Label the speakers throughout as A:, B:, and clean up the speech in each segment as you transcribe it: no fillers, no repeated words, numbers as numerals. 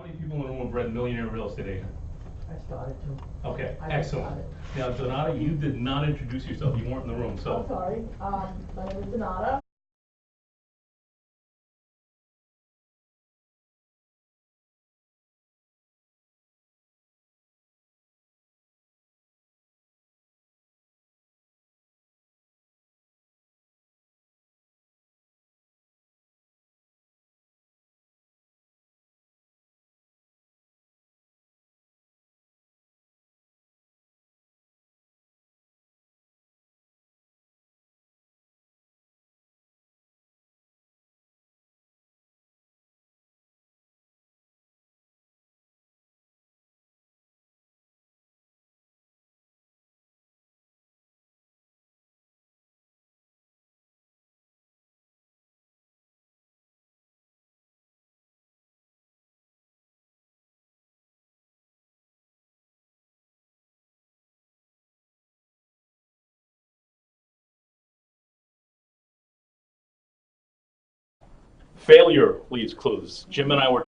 A: How many people in the room have read Millionaire Real Estate Agent?
B: I started to.
A: Okay,
B: I just
A: excellent.
B: started.
A: Now, Donata, you did not introduce yourself. You weren't in the room, so.
B: I'm sorry, my name is Donata.
A: Failure leaves clues. Jim and I were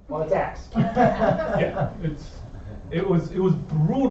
B: Well, it's X.
A: yeah, it was brutal.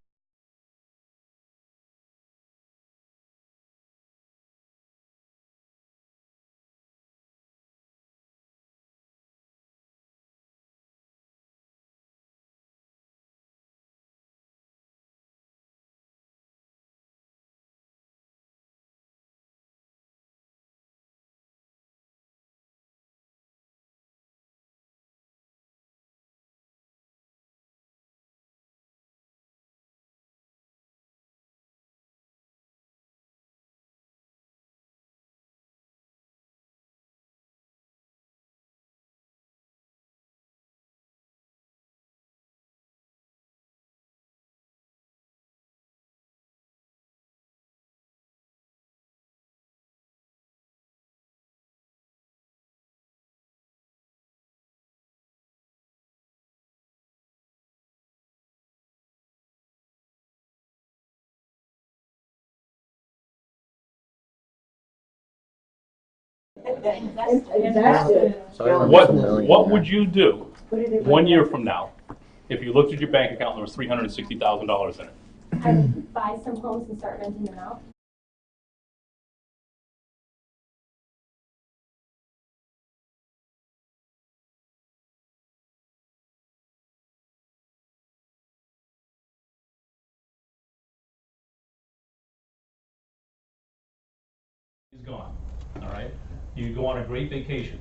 B: Invested.
A: What would you do
B: What do you think?
A: 1 year from now if you looked at your bank account and there was $360,000 in it?
C: I would buy some homes and start renting them out.
A: He's gone, all right? You go on a great vacation.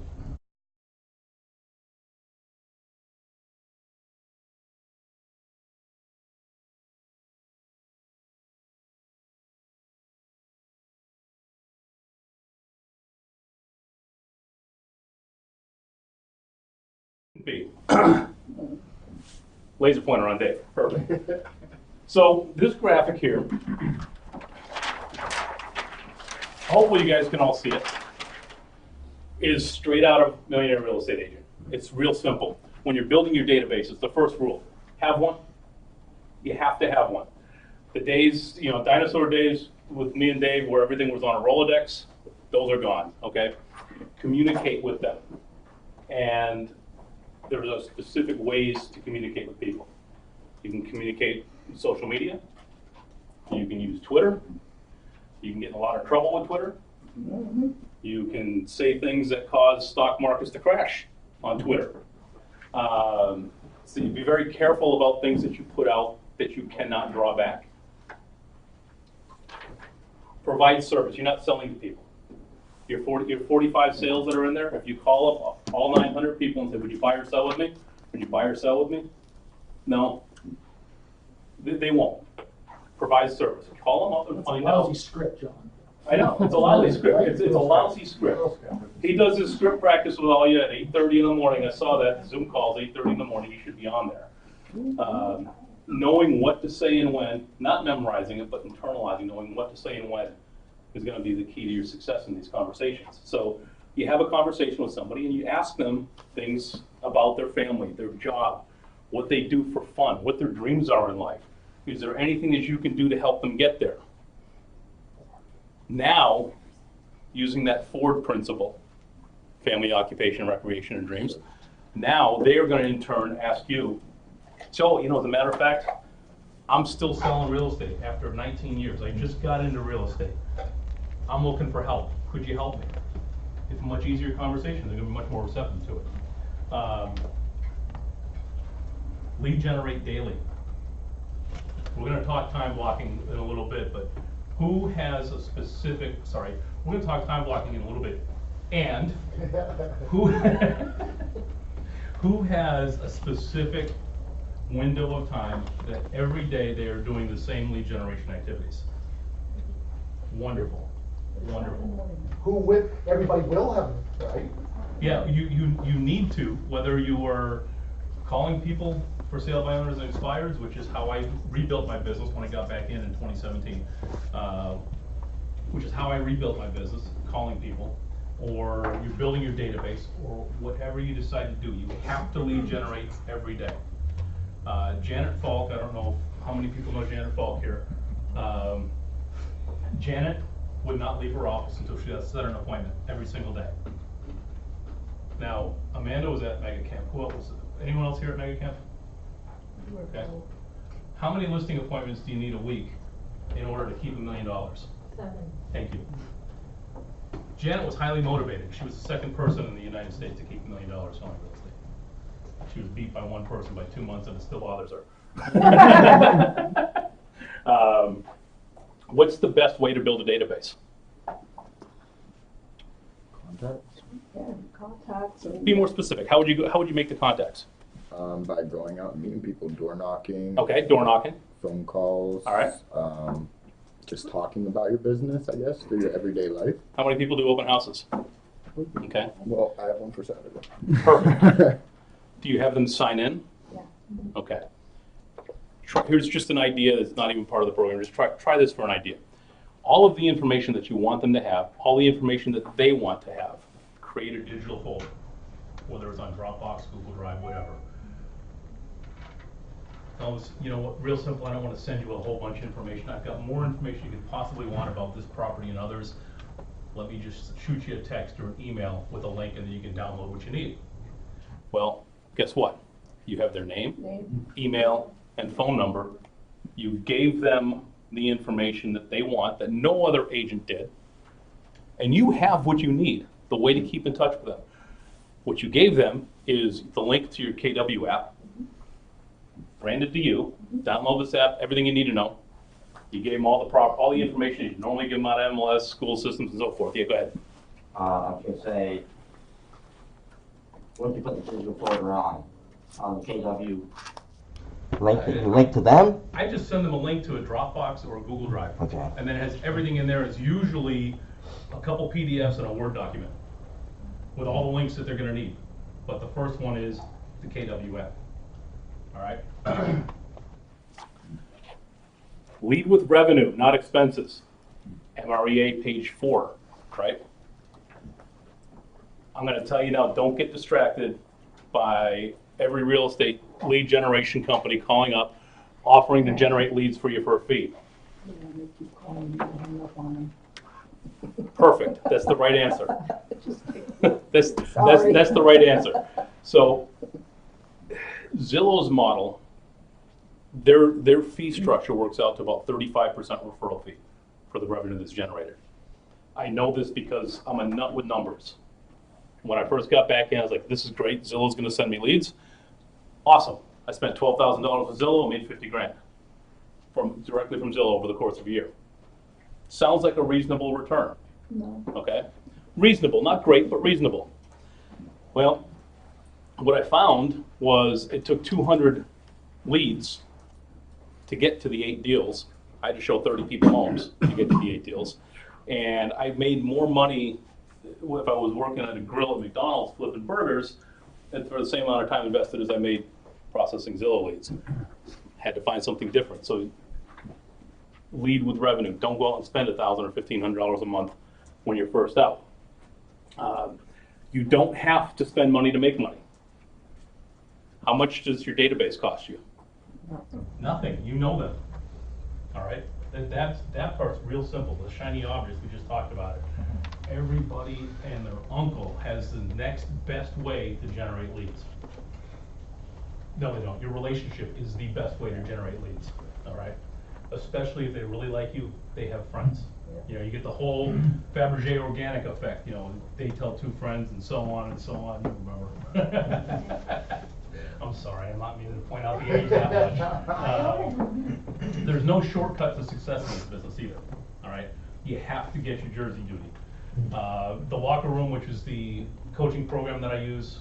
A: Be. Laser pointer on Dave, perfect. So this graphic here, hopefully you guys can all see it, is straight out of Millionaire Real Estate Agent. It's real simple. When you're building your database, it's the first rule. Have one. You have to have one. The days, dinosaur days with me and Dave where everything was on a Rolodex, those are gone, okay? Communicate with them. And there's a specific ways to communicate with people. You can communicate in social media. You can use Twitter. You can get in a lot of trouble with Twitter. You can say things that cause stock markets to crash on Twitter. So you be very careful about things that you put out that you cannot draw back. Provide service. You're not selling to people. Your 45 sales that are in there, if you call up all 900 people and say, would you buy or sell with me? Would you buy or sell with me? No. They won't. Provide service. Call them up and find out.
D: Lousy script, John.
A: I know, it's a lousy script. It's a lousy script. He does his script practice with all you at 8:30 in the morning. I saw that Zoom calls, 8:30 in the morning. You should be on there. Knowing what to say and when, not memorizing it, but internalizing, knowing what to say and when is going to be the key to your success in these conversations. So you have a conversation with somebody and you ask them things about their family, their job, what they do for fun, what their dreams are in life. Is there anything that you can do to help them get there? Now, using that Ford principle, family, occupation, recreation, and dreams, now they are going to in turn ask you, so, as a matter of fact, I'm still selling real estate after 19 years. I just got into real estate. I'm looking for help. Could you help me? It's a much easier conversation. They're going to be much more receptive to it. Lead generate daily. We're going to talk time blocking in a little bit, but who has a specific, we're going to talk time blocking in a little bit, and who has a specific window of time that every day they are doing the same lead generation activities? Wonderful, wonderful.
D: Everybody will have, right?
A: Yeah, you need to, whether you are calling people for sale by owners and expireds, which is how I rebuilt my business when I got back in 2017, which is how I rebuilt my business, calling people, or you're building your database, or whatever you decide to do. You have to lead generate every day. Janet Falk, I don't know how many people know Janet Falk here. Janet would not leave her office until she set an appointment every single day. Now, Amanda was at Mega Camp. Who else was it? Anyone else here at Mega Camp? Okay. How many listing appointments do you need a week in order to keep $1 million?
B: 7.
A: Thank you. Janet was highly motivated. She was the second person in the United States to keep $1 million selling real estate. She was beat by one person by 2 months, and it still bothers her. What's the best way to build a database?
E: Contacts.
B: Yeah, contacts. And
A: Be more specific. How would you make the contacts?
E: By going out and meeting people, door knocking.
A: Okay, door knocking.
E: Phone calls.
A: All right.
E: Just talking about your business, I guess, through your everyday life.
A: How many people do open houses? Okay,
E: Well, I have one for Saturday.
A: perfect. Do you have them sign in?
B: Yeah.
A: Okay. Here's just an idea that's not even part of the program. Just try this for an idea. All of the information that you want them to have, all the information that they want to have, create a digital folder, whether it's on Dropbox, Google Drive, whatever. What, real simple, I don't want to send you a whole bunch of information. I've got more information you could possibly want about this property and others. let me just shoot you a text or an email with a link and then you can download what you need. Well, guess what? You have their name, email, and phone number. You gave them the information that they want that no other agent did. And you have what you need, the way to keep in touch with them. What you gave them is the link to your KW app, branded to you, download this app, everything you need to know. You gave them all the information you normally give them out of MLS, school systems, and so forth. Yeah, go ahead.
F: I can say, once you put the digital folder on the KW, link to them?
A: I just send them a link to a Dropbox or a Google Drive.
F: Okay.
A: And then it has everything in there. It's usually a couple PDFs and a Word document with all the links that they're gonna need. But the first one is the KW app. All right? Lead with revenue, not expenses. MREA page 4, right? I'm gonna tell you now, don't get distracted by every real estate lead generation company calling up, offering to generate leads for you for a fee. Perfect, that's the right answer. That's the right answer. So Zillow's model, their fee structure works out to about 35% referral fee for the revenue that's generated. I know this because I'm a nut with numbers. When I first got back in, I was like, this is great, Zillow's gonna send me leads. Awesome. I spent $12,000 with Zillow, made 50 grand directly from Zillow over the course of a year. Sounds like a reasonable return.
B: No.
A: Okay? Reasonable, not great, but reasonable. Well, what I found was it took 200 leads to get to the 8 deals. I had to show 30 people homes to get to the 8 deals. And I made more money if I was working at a grill at McDonald's flipping burgers and for the same amount of time invested as I made processing Zillow leads. Had to find something different. So lead with revenue. Don't go out and spend $1,000 or $1,500 a month when you're first out. You don't have to spend money to make money. How much does your database cost you? Nothing. You know them. All right? That part's real simple. The shiny objects, we just talked about it. Everybody and their uncle has the next best way to generate leads. No, they don't. Your relationship is the best way to generate leads. All right? Especially if they really like you, they have friends. You know, you get the whole Fabergé organic effect. You know, they tell 2 friends and so on and so on. You remember. I'm sorry, I'm not meaning to point out the age that much. There's no shortcut to success in this business either. All right, you have to get your jersey duty. The locker room, which is the coaching program that I use,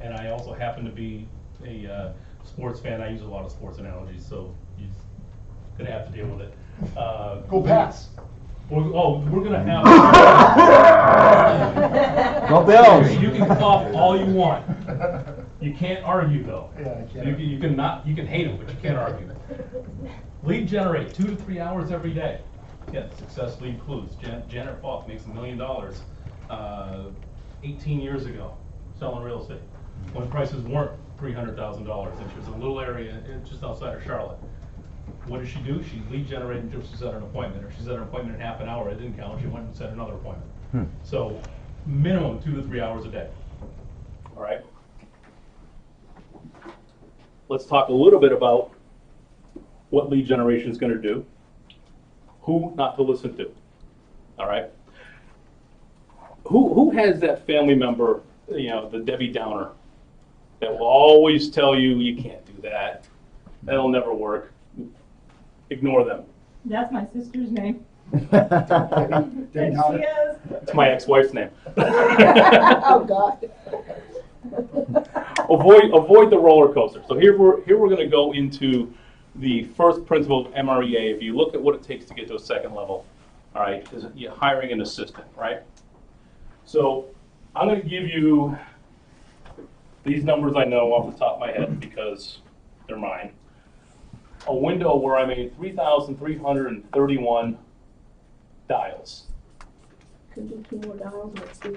A: and I also happen to be a sports fan. I use a lot of sports analogies, so you're gonna have to deal with it.
D: Go Pats.
A: We're gonna have.
F: Go Bills!
A: You can cough all you want. You can't argue though.
D: Yeah, I can't.
A: You can hate them, but you can't argue. Lead generate 2 to 3 hours every day. Get success lead clues. Janet Falk makes $1 million 18 years ago selling real estate when prices weren't $300,000 and she was in a little area just outside of Charlotte. What did she do? She lead generated until she set an appointment. If she set an appointment in half an hour, it didn't count. She went and set another appointment. So minimum 2 to 3 hours a day. All right. Let's talk a little bit about what lead generation is going to do, who not to listen to. All right. Who has that family member, you know, the Debbie Downer, that will always tell you you can't do that, that'll never work. Ignore them.
B: That's my sister's name.
D: Debbie
B: And
D: Downer.
B: she is.
A: It's my ex-wife's name.
B: Oh, God.
A: Avoid the roller coaster. So here we're going to go into the first principle of MREA. If you look at what it takes to get to a second level, all right, is you're hiring an assistant, right? So I'm going to give you these numbers I know off the top of my head because they're mine. A window where I made 3,331 dials.
B: Could do 2 more dials, but it's 3.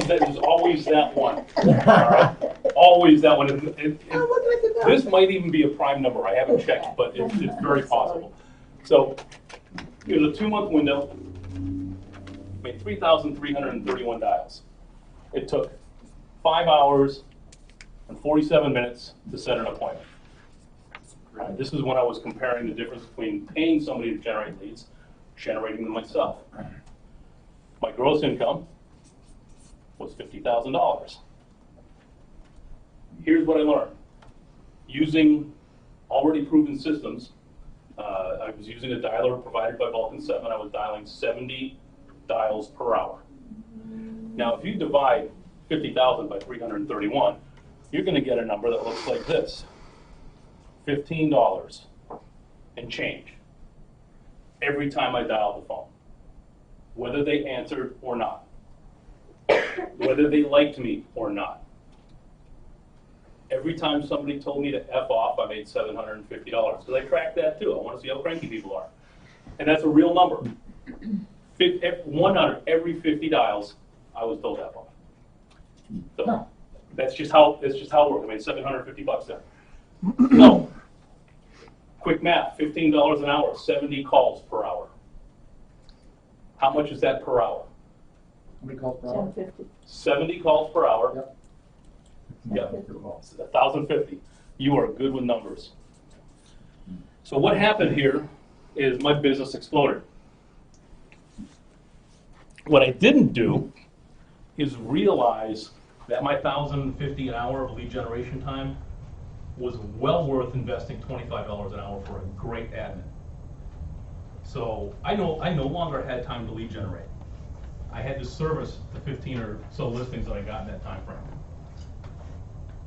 A: There's always that one. All right? Always that one. This might even be a prime number. I haven't checked, but it's very possible. So Here's a 2-month window, made 3,331 dials. It took 5 hours and 47 minutes to set an appointment. Right, this is when I was comparing the difference between paying somebody to generate leads, generating them myself. My gross income was $50,000. Here's what I learned. Using already proven systems, I was using a dialer provided by Vulcan 7. I was dialing 70 dials per hour. Now, if you divide 50,000 by 331, you're going to get a number that looks like this. $15 and change every time I dial the phone, whether they answered or not, whether they liked me or not. Every time somebody told me to F off, I made $750, because I track that too. I want to see how cranky people are. And that's a real number. 1 out of every 50 dials, I was told F off. So that's just how it works. I made $750 there. No. Quick math, $15 an hour, 70 calls per hour. How much is that per hour?
D: How many calls per hour?
B: 1050.
A: 70 calls per hour.
D: Yep.
A: Yep. 1,050. You are good with numbers. So what happened here is my business exploded. What I didn't do is realize that my $1,050 an hour of lead generation time was well worth investing $25 an hour for a great admin. So I no longer had time to lead generate. I had to service the 15 or so listings that I got in that time frame.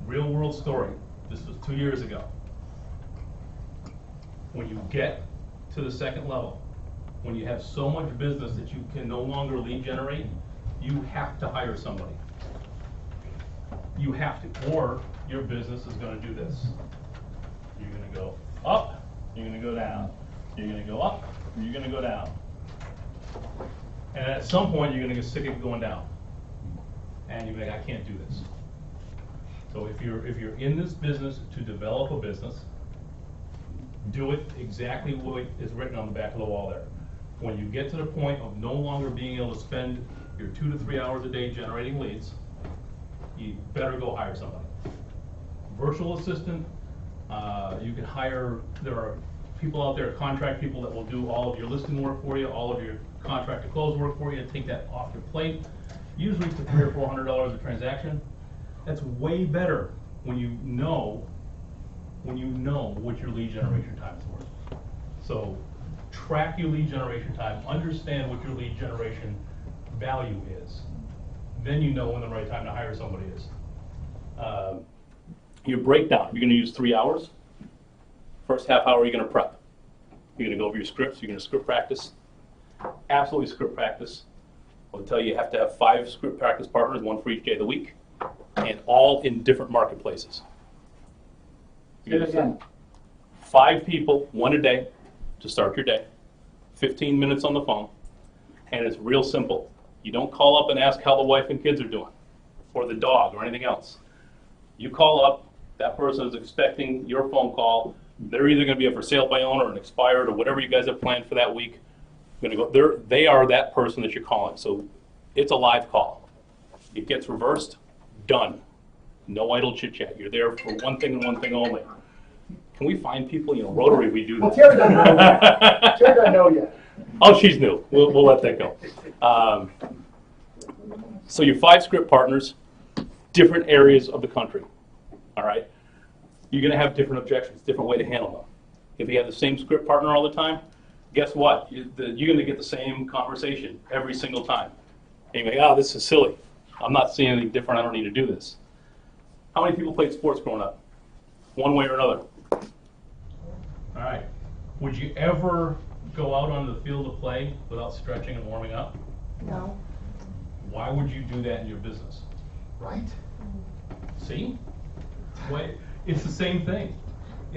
A: Real world story. This was 2 years ago. When you get to the second level, when you have so much business that you can no longer lead generate, you have to hire somebody. You have to, or your business is going to do this. You're going to go up, you're going to go down. You're going to go up, you're going to go down. And at some point, you're going to get sick of going down. And you're like, I can't do this. So if you're in this business to develop a business, do it exactly what is written on the back of the wall there. When you get to the point of no longer being able to spend your 2 to 3 hours a day generating leads, you better go hire somebody. Virtual assistant, you can hire, there are people out there, contract people that will do all of your listing work for you, all of your contract to close work for you, and take that off your plate. Usually it's $300 or $400 a transaction. That's way better when you know what your lead generation time is worth. So track your lead generation time, understand what your lead generation value is. Then you know when the right time to hire somebody is. Your breakdown, you're going to use 3 hours. First half hour, you're going to prep. You're going to go over your scripts, you're going to script practice. Absolutely script practice. I'll tell you, you have to have 5 script practice partners, 1 for each day of the week, and all in different marketplaces.
D: Say it again.
A: 5 people, 1 a day, to start your day. 15 minutes on the phone, and it's real simple. You don't call up and ask how the wife and kids are doing, or the dog, or anything else. You call up, that person is expecting your phone call. They're either going to be a for sale by owner, or an expired, or whatever you guys have planned for that week. They are that person that you're calling. So it's a live call. It gets reversed, done. No idle chit chat. You're there for one thing and one thing only. Can we find people? Rotary, we do that.
D: Well, Terry doesn't know yet. Terry doesn't know yet.
A: Oh, she's new. We'll let that go. So your 5 script partners, different areas of the country. All right? You're going to have different objections, different way to handle them. If you have the same script partner all the time, guess what? You're going to get the same conversation every single time. And you're like, this is silly. I'm not seeing anything different. I don't need to do this. How many people played sports growing up? One way or another. All right. Would you ever go out on the field to play without stretching and warming up?
B: No.
A: Why would you do that in your business?
D: Right?
A: See? It's the same thing.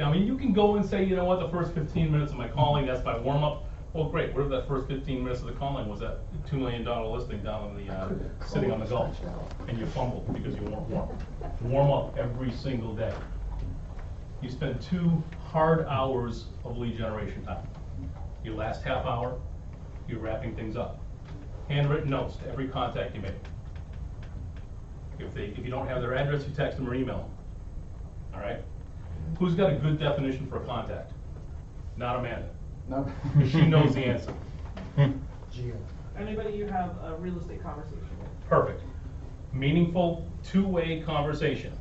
A: I mean, you can go and say, you know what, the first 15 minutes of my calling, that's my warm-up. Well, great. What if that first 15 minutes of the calling was that $2 million listing down in the sitting on the Gulf, and you fumbled because you weren't warm? Warm up every single day. You spend 2 hard hours of lead generation time. Your last half hour, you're wrapping things up. Handwritten notes to every contact you make. If you don't have their address, you text them or email them. All right? Who's got a good definition for a contact? Not Amanda.
D: No.
A: She knows the answer.
D: Geo.
G: Anybody you have a real estate conversation with.
A: Perfect. Meaningful, two-way conversation.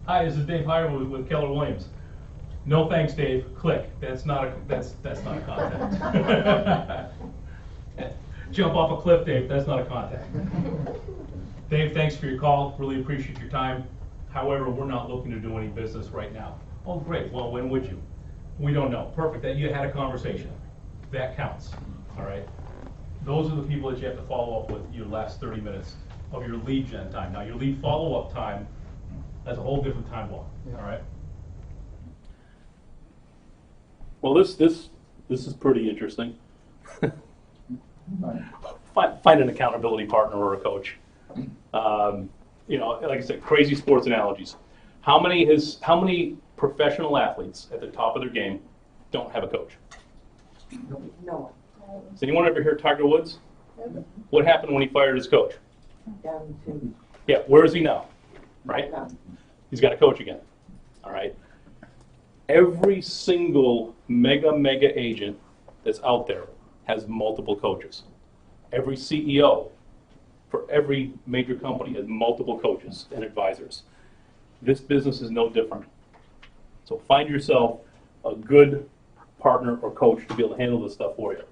A: Hi, this is Dave Hirewood with Keller Williams. No thanks, Dave. Click. That's not a contact. Jump off a cliff, Dave. That's not a contact. Dave, thanks for your call. Really appreciate your time. However, we're not looking to do any business right now. Oh, great. Well, when would you? We don't know. Perfect. That you had a conversation. That counts. All right. Those are the people that you have to follow up with your last 30 minutes of your lead gen time. Now, your lead follow-up time, that's a whole different time block.
D: Yeah.
A: All right. Well, this is pretty interesting. Find an accountability partner or a coach. You know, like I said, crazy sports analogies. How many professional athletes at the top of their game don't have a coach?
H: No,
A: Does anyone ever hear Tiger Woods? What happened when he fired his coach?
H: down to,
A: Yeah, where is he now? Right? He's got a coach again. All right. Every single mega agent that's out there has multiple coaches. Every CEO for every major company has multiple coaches and advisors. This business is no different. So find yourself a good partner or coach to be able to handle this stuff for you.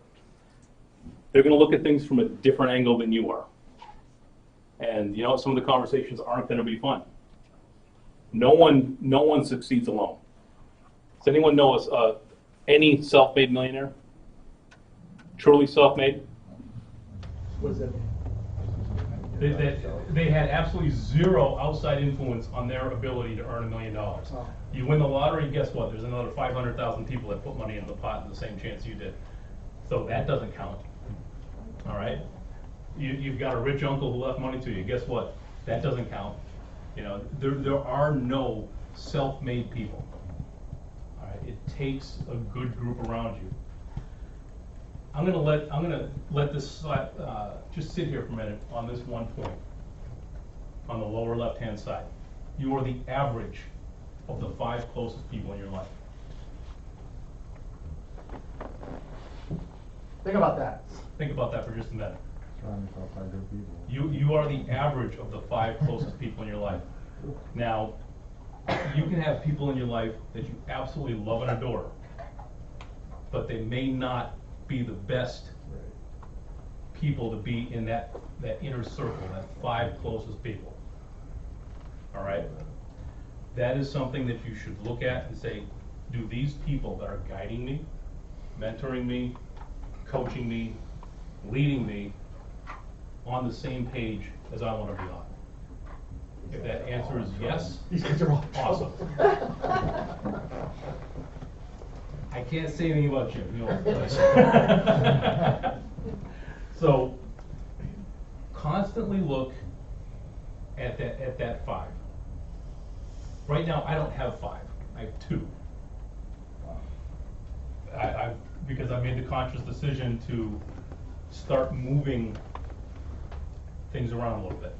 A: They're going to look at things from a different angle than you are. And you know, some of the conversations aren't going to be fun. No one succeeds alone. Does anyone know us, any self-made millionaire? Truly self-made?
D: What does that mean?
A: They had absolutely zero outside influence on their ability to earn $1 million.
D: Oh.
A: You win the lottery, guess what? There's another 500,000 people that put money in the pot in the same chance you did. So that doesn't count. All right? You've got a rich uncle who left money to you. Guess what? That doesn't count. You know, there are no self-made people. All right? It takes a good group around you. I'm gonna let this slide, just sit here for a minute on this one point, on the lower left-hand side. You are the average of the 5 closest people in your life.
D: Think about that.
A: Think about that for just a minute. You are the average of the 5 closest people in your life. Now, you can have people in your life that you absolutely love and adore, but they may not be the best people to be in that inner circle, that 5 closest people. All right? That is something that you should look at and say, do these people that are guiding me, mentoring me, coaching me, leading me, on the same page as I want to be on? If that answer is yes,
D: These guys are all
A: awesome. I can't say anything about Jim. You know. So constantly look at that 5. Right now, I don't have 5. I have 2. Because I made the conscious decision to start moving things around a little bit.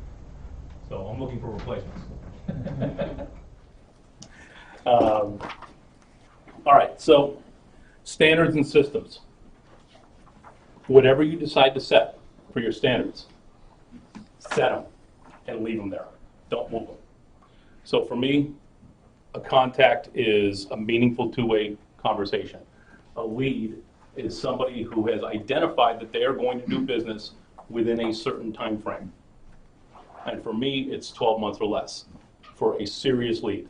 A: So I'm looking for replacements. All right, so standards and systems. Whatever you decide to set for your standards, set them and leave them there. Don't move them. So for me, a contact is a meaningful two-way conversation. A lead is somebody who has identified that they are going to do business within a certain time frame. And for me, it's 12 months or less for a serious lead.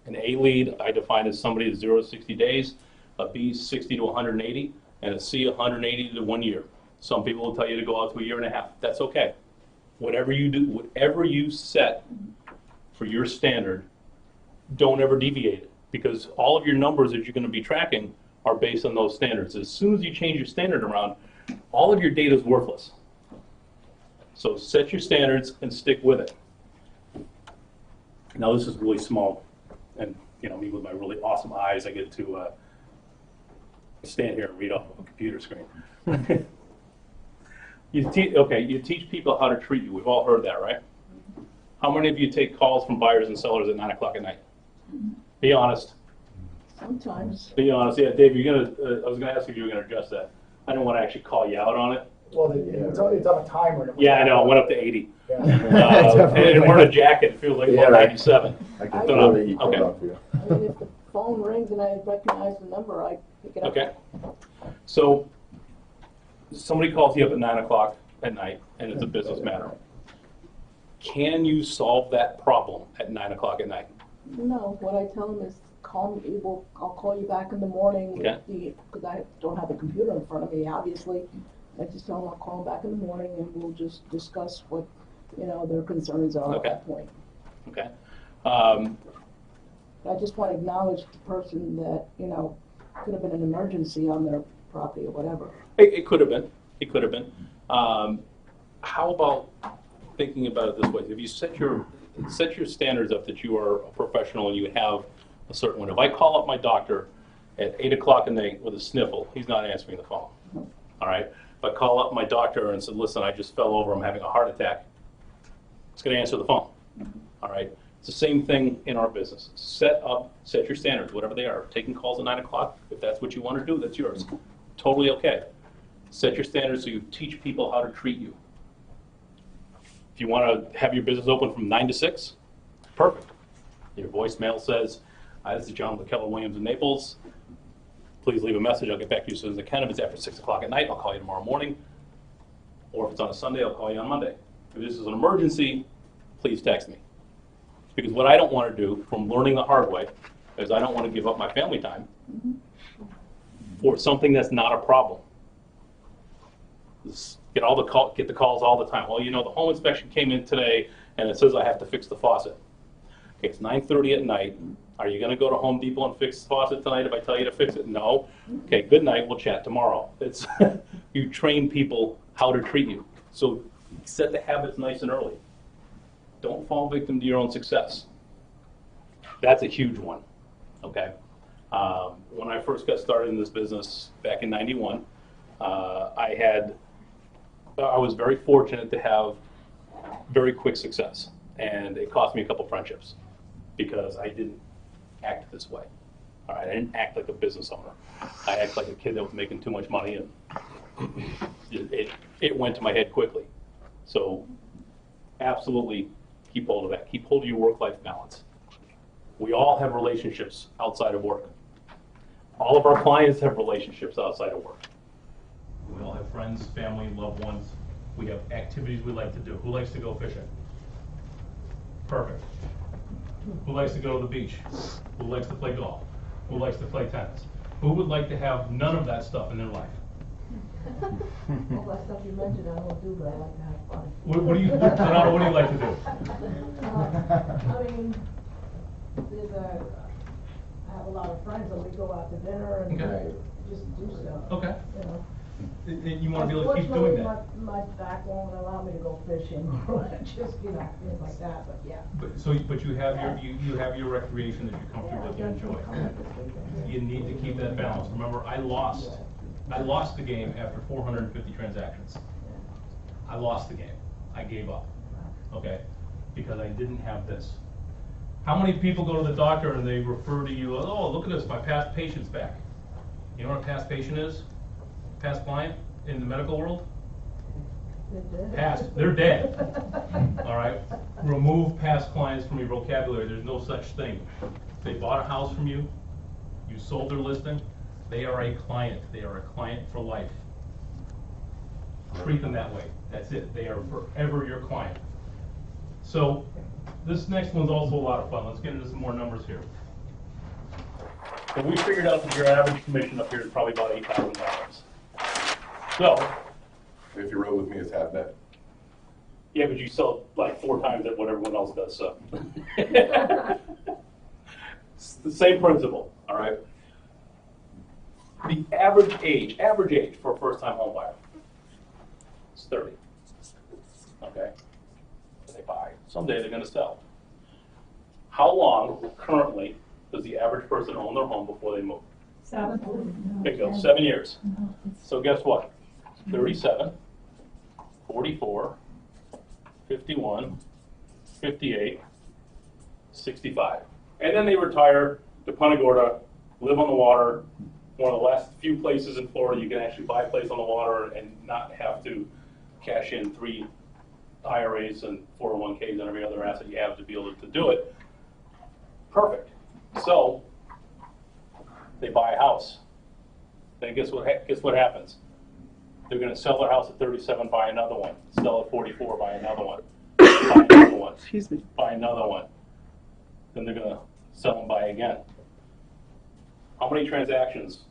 A: An A lead I define as somebody that's 0 to 60 days, a B 60 to 180, and a C 180 to 1 year. Some people will tell you to go out to 1.5 years. That's okay. Whatever you do, whatever you set for your standard, don't ever deviate it, because all of your numbers that you're going to be tracking are based on those standards. As soon as you change your standard around, all of your data is worthless. So set your standards and stick with it. Now this is really small, and you know, me with my really awesome eyes, I get to stand here and read off of a computer screen. You teach people how to treat you. We've all heard that, right? How many of you take calls from buyers and sellers at 9 o'clock at night? Be honest.
B: Sometimes.
A: Be honest. Yeah, Dave, I was gonna ask if you were gonna address that. I don't wanna actually call you out on it.
D: Well, it's on a timer.
A: Yeah, I know, it went up to 80.
D: Yeah.
A: And wearing a jacket, it feels like about
E: Yeah, right.
A: 97.
E: I can
A: Don't know.
E: totally eat that
A: Okay.
E: up for you.
B: I mean, if the phone rings and I recognize the number, I pick it up.
A: Okay. So, somebody calls you up at 9 o'clock at night, and it's a business matter. Can you solve that problem at 9 o'clock at night?
B: No, what I tell them is call me, I'll call you back in the morning.
A: Okay.
B: Because I don't have a computer in front of me, obviously. I just tell them I'll call them back in the morning and we'll just discuss what, their concerns are at
A: Okay.
B: that point.
A: Okay.
B: I just want to acknowledge the person that, could have been an emergency on their property or whatever.
A: It could have been. It could have been. How about thinking about it this way? If you set your standards up that you are a professional and you have a certain one. If I call up my doctor at 8 o'clock at night with a sniffle, he's not answering the phone. All right. If I call up my doctor and said, "Listen, I just fell over. I'm having a heart attack," it's going to answer the phone. All right. It's the same thing in our business. Set your standards, whatever they are. Taking calls at 9 o'clock, if that's what you want to do, that's yours. Totally okay. Set your standards so you teach people how to treat you. If you want to have your business open from 9 to 6, perfect. Your voicemail says, "Hi, this is John with Keller Williams in Naples. Please leave a message. I'll get back to you as soon as I can. If it's after 6 o'clock at night, I'll call you tomorrow morning. Or if it's on a Sunday, I'll call you on Monday. If this is an emergency, please text me." Because what I don't want to do, from learning the hard way, is I don't want to give up my family time for something that's not a problem. Get the calls all the time. Well, the home inspection came in today, and it says I have to fix the faucet. Okay, it's 9:30 at night. Are you going to go to Home Depot and fix the faucet tonight if I tell you to fix it? No. Okay, good night. We'll chat tomorrow. It's you train people how to treat you. So set the habits nice and early. Don't fall victim to your own success. That's a huge one. Okay. When I first got started in this business back in '91, I was very fortunate to have very quick success, and it cost me a couple friendships because I didn't act this way. All right, I didn't act like a business owner. I acted like a kid that was making too much money, and it went to my head quickly. So absolutely keep hold of that. Keep hold of your work-life balance. We all have relationships outside of work. All of our clients have relationships outside of work. We all have friends, family, loved ones. We have activities we like to do. Who likes to go fishing? Perfect. Who likes to go to the beach? Who likes to play golf? Who likes to play tennis? Who would like to have none of that stuff in their life?
B: All that stuff you mentioned, I don't do, but I like to have fun.
A: What do you like to do?
B: I mean, I have a lot of friends and we go out to dinner and
A: Okay.
B: just do stuff.
A: Okay.
B: You know.
A: You want to be able to keep doing that.
B: Unfortunately, my back won't allow me to go fishing or just, things like that, but yeah.
A: But you have your recreation that you're comfortable with, you enjoy. You need to keep that balance. Remember, I lost the game after 450 transactions. I lost the game. I gave up. Okay? Because I didn't have this. How many people go to the doctor and they refer to you, "Oh, look at this, my past patient's back." You know what a past patient is? Past client in the medical world? Past, they're dead. All right? Remove past clients from your vocabulary. There's no such thing. They bought a house from you, you sold their listing, they are a client. They are a client for life. Treat them that way. That's it. They are forever your client. So this next one's also a lot of fun. Let's get into some more numbers here. So we figured out that your average commission up here is probably about $8,000. So,
I: If you rode with me, it's half that.
A: yeah, but you sell like 4 times at what everyone else does, so. It's the same principle, all right? The average age for a first-time home buyer is 30. Okay? They buy. Someday they're going to sell. How long currently does the average person own their home before they move?
C: 7.
A: Bingo, 7 years. So guess what? 37, 44, 51, 58, 65. And then they retire to Punta Gorda, live on the water, one of the last few places in Florida you can actually buy a place on the water and not have to cash in 3 IRAs and 401ks and every other asset you have to be able to do it. Perfect. So they buy a house. Then guess what happens? They're going to sell their house at 37, buy another one. Sell at 44, buy another one. Buy another one.
G: Excuse me.
A: Buy another one. Then they're going to sell and buy again. How many transactions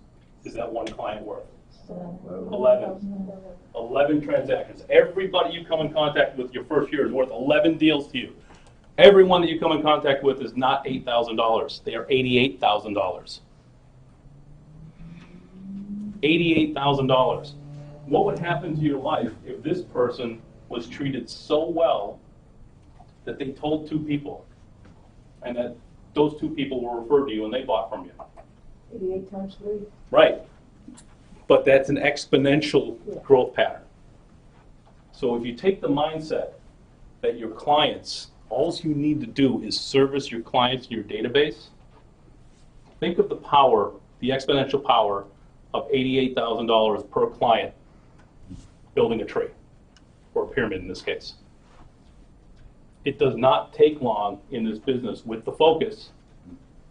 A: is that one client worth? 11. 11 transactions. Everybody you come in contact with your first year is worth 11 deals to you. Everyone that you come in contact with is not $8,000. They are $88,000. $88,000. What would happen to your life if this person was treated so well that they told 2 people and that those 2 people were referred to you and they bought from you?
B: 88 times 3.
A: Right. But that's an exponential growth pattern. So if you take the mindset that your clients, all you need to do is service your clients in your database, think of the power, the exponential power of $88,000 per client building a tree, or a pyramid in this case. It does not take long in this business with the focus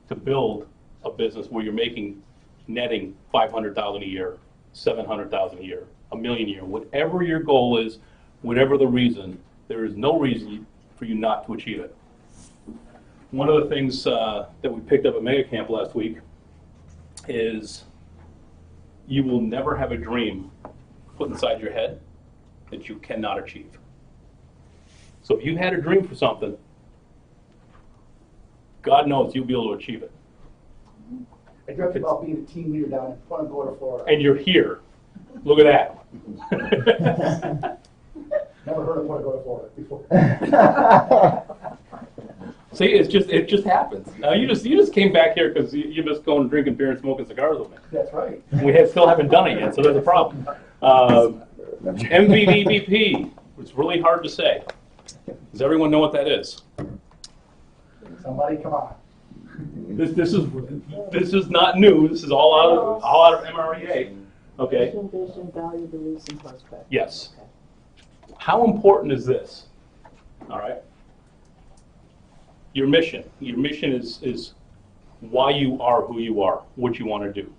A: to build a business where you're netting $500,000 a year, $700,000 a year, $1 million a year, whatever your goal is, whatever the reason, there is no reason for you not to achieve it. One of the things that we picked up at Mega Camp last week is you will never have a dream put inside your head that you cannot achieve. So if you had a dream for something, God knows you'll be able to achieve it.
D: I dreamt about being a team leader down in Punta Gorda, Florida.
A: And you're here. Look at that.
D: Never heard of Punta Gorda, Florida before.
A: See, it just happens. Now you just came back here because you just going drinking beer and smoking cigars with me.
D: That's right.
A: We still haven't done it yet, so there's a problem. MVVBP. It's really hard to say. Does everyone know what that is?
D: Somebody come on.
A: This is not new. This is all out of MREA. Okay.
B: Vision, value, beliefs, and prospect.
A: Yes. How important is this? All right. Your mission. Your mission is why you are who you are, what you want to do.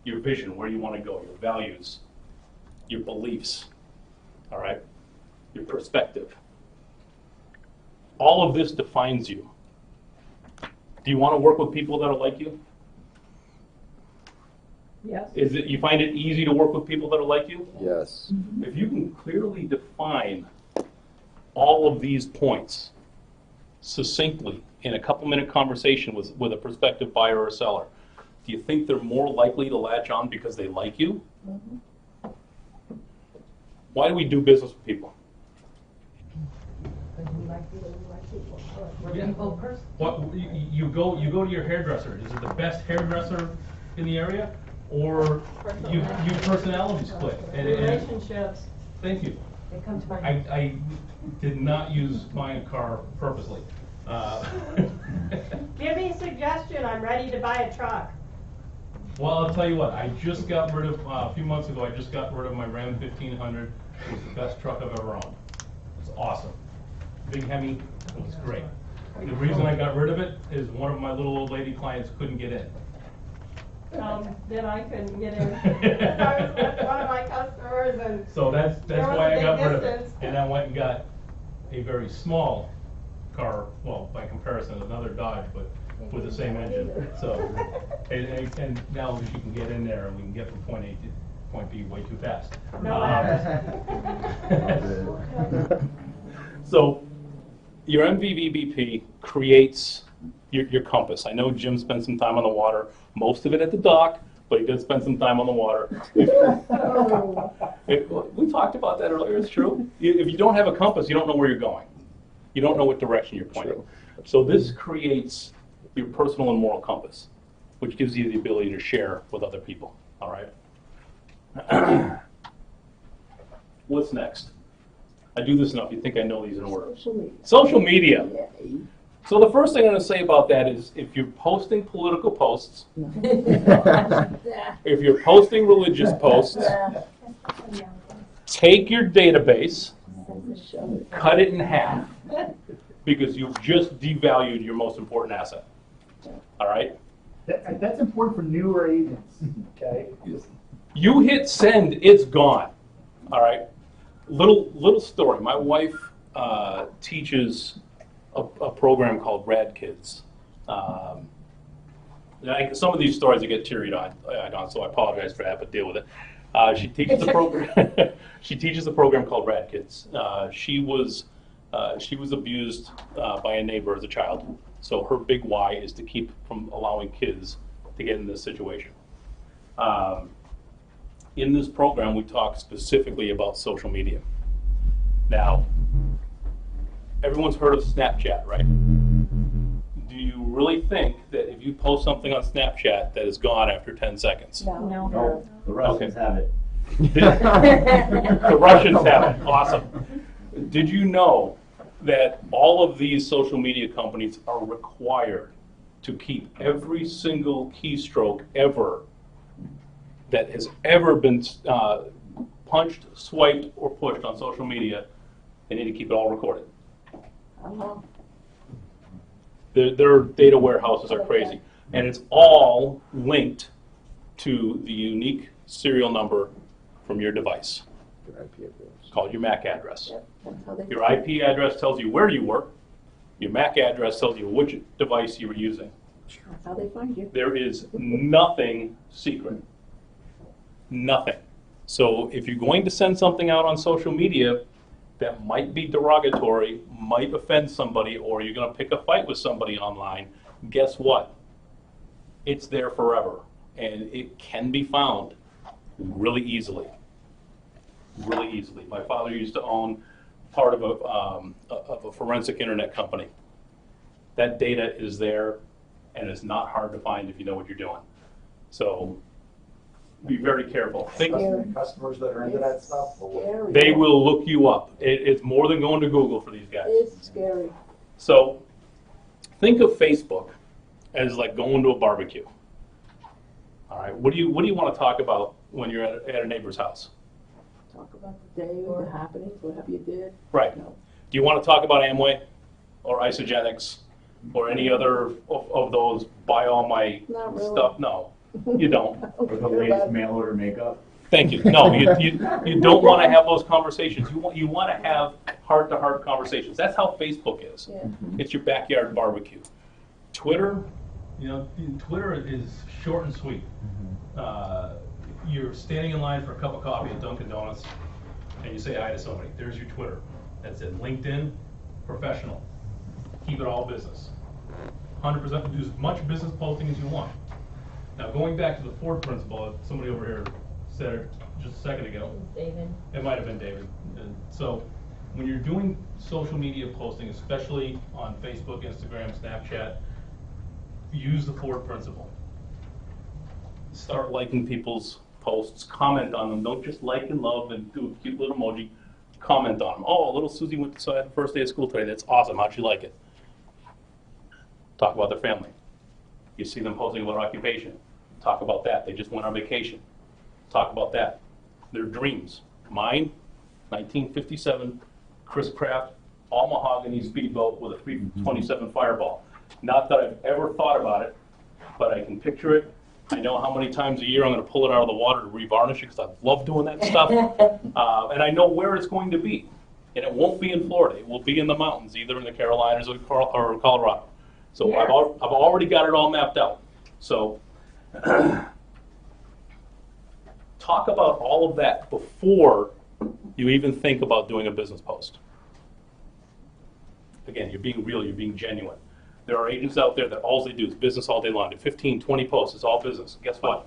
A: Your vision, where you want to go, your values, your beliefs. All right. Your perspective. All of this defines you. Do you want to work with people that are like you?
B: Yes.
A: You find it easy to work with people that are like you?
E: Yes.
A: If you can clearly define all of these points succinctly in a couple-minute conversation with a prospective buyer or seller, do you think they're more likely to latch on because they like you?
B: Mm-hmm.
A: Why do we do business with people?
B: Because we like people, we like people. We're
A: Yeah.
B: people person.
A: What you go to your hairdresser? Is it the best hairdresser in the area, or you personalities click?
C: Relationships.
A: Thank you.
B: They come to my
A: I did not use my car purposely.
C: Give me a suggestion, I'm ready to buy a truck.
A: Well, I'll tell you what, I just got rid of, a few months ago, I just got rid of my Ram 1500. It was the best truck I've ever owned. It's awesome. Big Hemi, it was great. The reason I got rid of it is one of my little old lady clients couldn't get in.
C: Then I couldn't get in. I was with one of my customers and
A: So that's
C: There was
A: why
C: a
A: I got
C: big
A: rid of it.
C: distance.
A: And I went and got a very small car, well, by comparison, another Dodge, but with the same engine. So, and now she can get in there and we can get from point A to point B way too fast.
C: No
A: So, your MVVBP creates your compass. I know Jim spent some time on the water, most of it at the dock, but he did spend some time on the water. We talked about that earlier, it's true. If you don't have a compass, you don't know where you're going. You don't know what direction you're pointing.
E: True.
A: So this creates your personal and moral compass, which gives you the ability to share with other people, all right? What's next? I do this enough, you think I know these in order.
B: Social media.
A: Social media.
B: Yay.
A: So the first thing I'm going to say about that is if you're posting political posts, if you're posting religious posts, take your database, cut it in half, because you've just devalued your most important asset. All right?
D: That's important for newer agents, okay?
A: You hit send, it's gone. All right? Little story. My wife teaches a program called Rad Kids. Some of these stories I get teary-eyed on, so I apologize for that, but deal with it. She teaches the program. She teaches a program called Rad Kids. She was abused by a neighbor as a child. So her big why is to keep from allowing kids to get in this situation. In this program, we talk specifically about social media. Now, everyone's heard of Snapchat, right? Do you really think that if you post something on Snapchat that is gone after 10 seconds?
H: No.
F: The Russians have it.
A: The Russians have it. Awesome. Did you know that all of these social media companies are required to keep every single keystroke ever that has ever been punched, swiped, or pushed on social media? They need to keep it all recorded. Their data warehouses are crazy. And it's all linked to the unique serial number from your device.
E: Your IP address.
A: It's called your MAC address.
B: That's how they-
A: Your IP address tells you where you were. Your MAC address tells you which device you were using.
B: That's how they find you.
A: There is nothing secret. Nothing. So if you're going to send something out on social media that might be derogatory, might offend somebody, or you're going to pick a fight with somebody online, guess what? It's there forever. And it can be found really easily. Really easily. My father used to own part of a forensic internet company. That data is there, and it's not hard to find if you know what you're doing. So be very careful.
D: Customers that are into that stuff.
B: Scary.
A: They will look you up. It's more than going to Google for these guys.
B: It's scary.
A: So think of Facebook as like going to a barbecue. All right, what do you want to talk about when you're at a neighbor's house?
B: Talk about the day, the happenings, whatever you did.
A: Right.
B: No.
A: Do you want to talk about Amway or Isogenics or any other of those buy all my
B: Not really.
A: stuff? No, you don't.
B: I don't care about-
E: mail order makeup.
A: Thank you. No, you don't want to have those conversations. You want to have heart-to-heart conversations. That's how Facebook is.
B: Yeah.
A: It's your backyard barbecue. Twitter, Twitter is short and sweet. You're standing in line for a cup of coffee at Dunkin' Donuts, and you say hi to somebody. There's your Twitter. That's it. LinkedIn, professional. Keep it all business. 100% do as much business posting as you want. Now, going back to the Ford principle, somebody over here said it just a second ago.
C: David.
A: It might have been David. And so when you're doing social media posting, especially on Facebook, Instagram, Snapchat, use the Ford principle. Start liking people's posts, comment on them. Don't just like and love and do a cute little emoji. Comment on them. Oh, little Susie went to the first day of school today. That's awesome. How'd she like it? Talk about their family. You see them posting about occupation. Talk about that. They just went on vacation. Talk about that. Their dreams. Mine, 1957, Chris Craft, all mahogany speedboat with a 327 Fireball. Not that I've ever thought about it, but I can picture it. I know how many times a year I'm going to pull it out of the water to revarnish it because I love doing that stuff. And I know where it's going to be. And it won't be in Florida. It will be in the mountains, either in the Carolinas or Colorado. So
B: Yeah.
A: I've already got it all mapped out. So talk about all of that before you even think about doing a business post. Again, you're being real, you're being genuine. There are agents out there that all they do is business all day long. Do 15, 20 posts, it's all business. Guess what?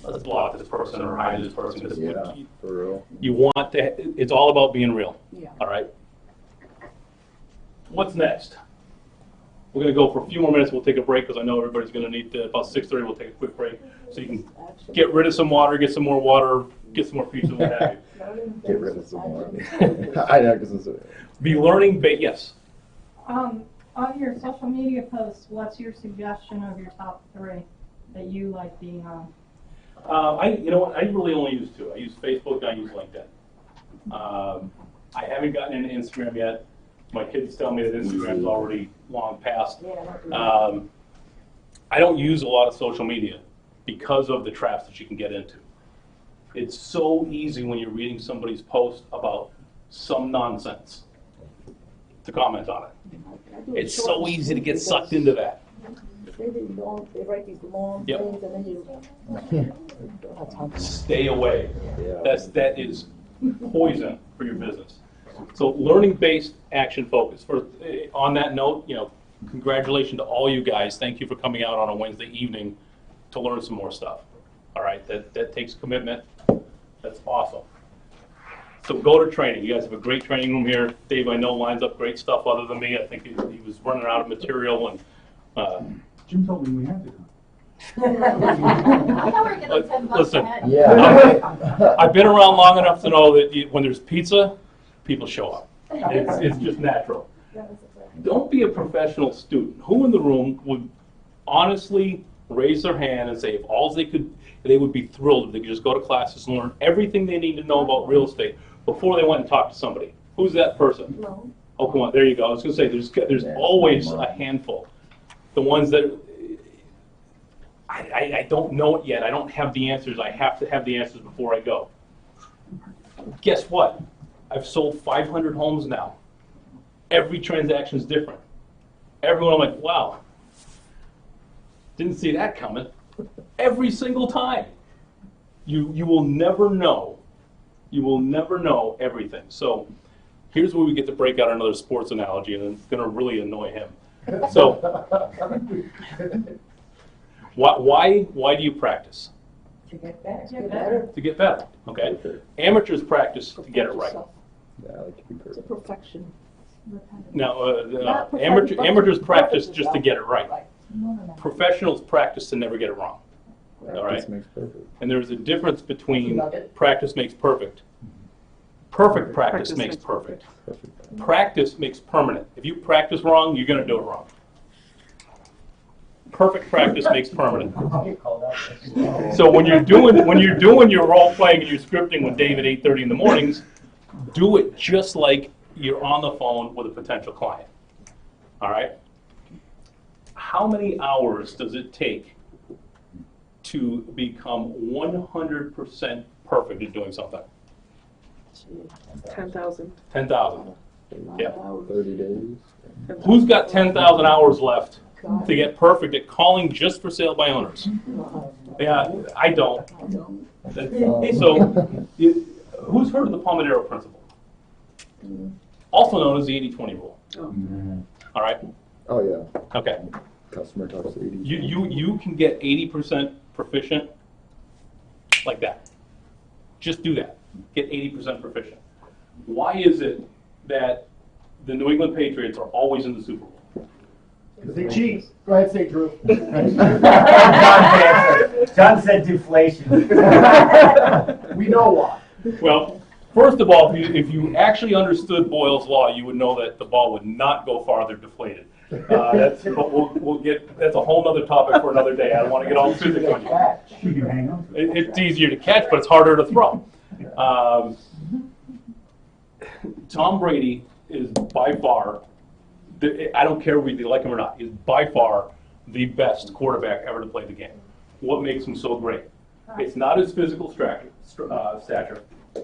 A: Let's block this person or hide this person. Because
E: Yeah, for real.
A: you want to, it's all about being real.
B: Yeah.
A: All right? What's next? We're going to go for a few more minutes. We'll take a break because I know everybody's going to need to, about 6:30, we'll take a quick break so you can
B: Actually,
A: get rid of some water, get some more water, get some more pizza, what have you.
E: Get rid of some more. I know, because it's.
A: Be learning, yes.
C: On your social media posts, what's your suggestion of your top 3 that you like being on?
A: You know what? I really only use 2. I use Facebook and I use LinkedIn. I haven't gotten into Instagram yet. My kids tell me that Instagram's already long past. I don't use a lot of social media because of the traps that you can get into. It's so easy when you're reading somebody's post about some nonsense to comment on it. It's so easy to get sucked into that.
B: They write these long
A: Yep.
B: things and then you don't have time.
A: Stay away.
E: Yeah.
A: That is poison for your business. So learning-based action focus. On that note, congratulations to all you guys. Thank you for coming out on a Wednesday evening to learn some more stuff. All right, that takes commitment. That's awesome. So go to training. You guys have a great training room here. Dave, I know, lines up great stuff other than me. I think he was running out of material. And
D: Jim told me we had to come.
C: I thought we were getting $10
A: listen.
C: ahead.
E: Yeah.
A: I've been around long enough to know that when there's pizza, people show up. It's just natural. Don't be a professional student. Who in the room would honestly raise their hand and say if all they could, they would be thrilled if they could just go to classes and learn everything they need to know about real estate before they went and talked to somebody? Who's that person?
B: No.
A: Oh, come on, there you go. I was going to say, there's always a handful. The ones that, I don't know it yet. I don't have the answers. I have to have the answers before I go. Guess what? I've sold 500 homes now. Every transaction is different. Everyone, I'm like, wow, didn't see that coming. Every single time. You will never know. You will never know everything. So here's where we get to break out another sports analogy, and it's going to really annoy him. So why do you practice?
B: To get better.
C: Get better.
A: To get better. Okay. Amateurs practice to get it right.
E: Yeah, I like to be
B: It's a
E: perfect.
B: perfection.
A: Now,
B: Not perfect,
A: amateurs
B: but
A: practice
B: purpose
A: just
B: is
A: to get it right.
B: No.
A: Professionals practice to never get it wrong. All right.
E: Practice makes perfect.
A: And there's a difference between
D: Nugget.
A: practice makes perfect. Perfect practice makes perfect.
E: Perfect.
A: Practice makes permanent. If you practice wrong, you're going to do it wrong. Perfect practice makes permanent. So when you're doing your role playing and your scripting with Dave at 8:30 in the mornings, do it just like you're on the phone with a potential client. All right? How many hours does it take to become 100% perfect at doing something?
G: 10,000.
A: 10,000. Yeah.
E: 30 days.
A: Who's got 10,000 hours left
B: God.
A: to get perfect at calling just for sale by owners? Yeah, I don't. So, who's heard of the Pomodoro Principle? Also known as the 80-20 rule. All right?
E: Oh, yeah.
A: Okay.
E: Customer talks 80.
A: You can get 80% proficient like that. Just do that. Get 80% proficient. Why is it that the New England Patriots are always in the Super Bowl?
D: Because they cheat. Go ahead, say Drew.
J: John said deflation.
D: We know why.
A: Well, first of all, if you actually understood Boyle's law, you would know that the ball would not go farther deflated. But we'll get, that's a whole other topic for another day. I don't want to get all physical on you.
J: You can hang on.
A: It's easier to catch, but it's harder to throw. Tom Brady is by far, I don't care whether you like him or not, is by far the best quarterback ever to play the game. What makes him so great? It's not his physical stature.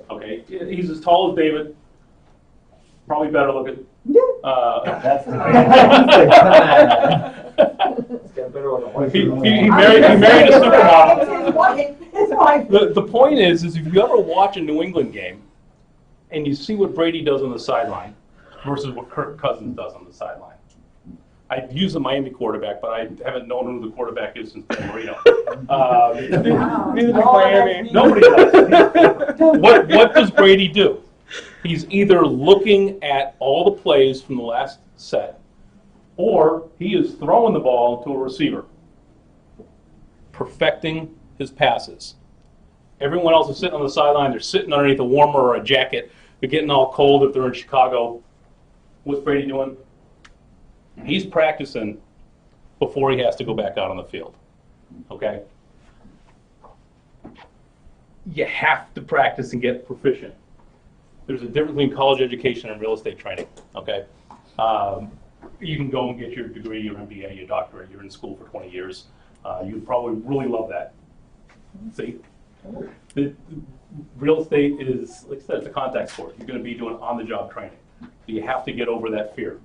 A: Okay, he's as tall as David, probably better looking.
J: That's the
A: He married a supermodel.
B: His wife.
A: The point is if you ever watch a New England game and you see what Brady does on the sideline versus what Kirk Cousins does on the sideline. I use the Miami quarterback, but I haven't known who the quarterback is since Dan Marino.
G: Neither does Miami.
A: Nobody does. What does Brady do? He's either looking at all the plays from the last set, or he is throwing the ball to a receiver, perfecting his passes. Everyone else is sitting on the sideline. They're sitting underneath a warmer or a jacket. They're getting all cold if they're in Chicago. What's Brady doing? He's practicing before he has to go back out on the field. Okay? You have to practice and get proficient. There's a difference between college education and real estate training. Okay? You can go and get your degree, your MBA, your doctorate. You're in school for 20 years. You'd probably really love that. See? The real estate is, like I said, it's a contact sport. You're going to be doing on-the-job training. You have to get over that fear.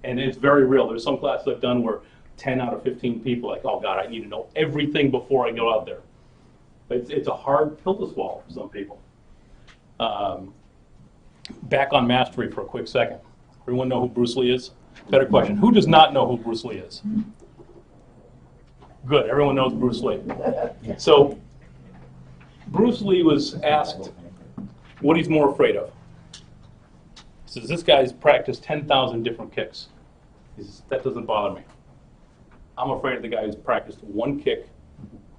A: And it's very real. There's some classes I've done where 10 out of 15 people are like, oh God, I need to know everything before I go out there. It's a hard pill to swallow for some people. Back on mastery for a quick second. Everyone know who Bruce Lee is? Better question. Who does not know who Bruce Lee is? Good. Everyone knows Bruce Lee. So Bruce Lee was asked what he's more afraid of. He says, this guy's practiced 10,000 different kicks. He says, that doesn't bother me. I'm afraid of the guy who's practiced one kick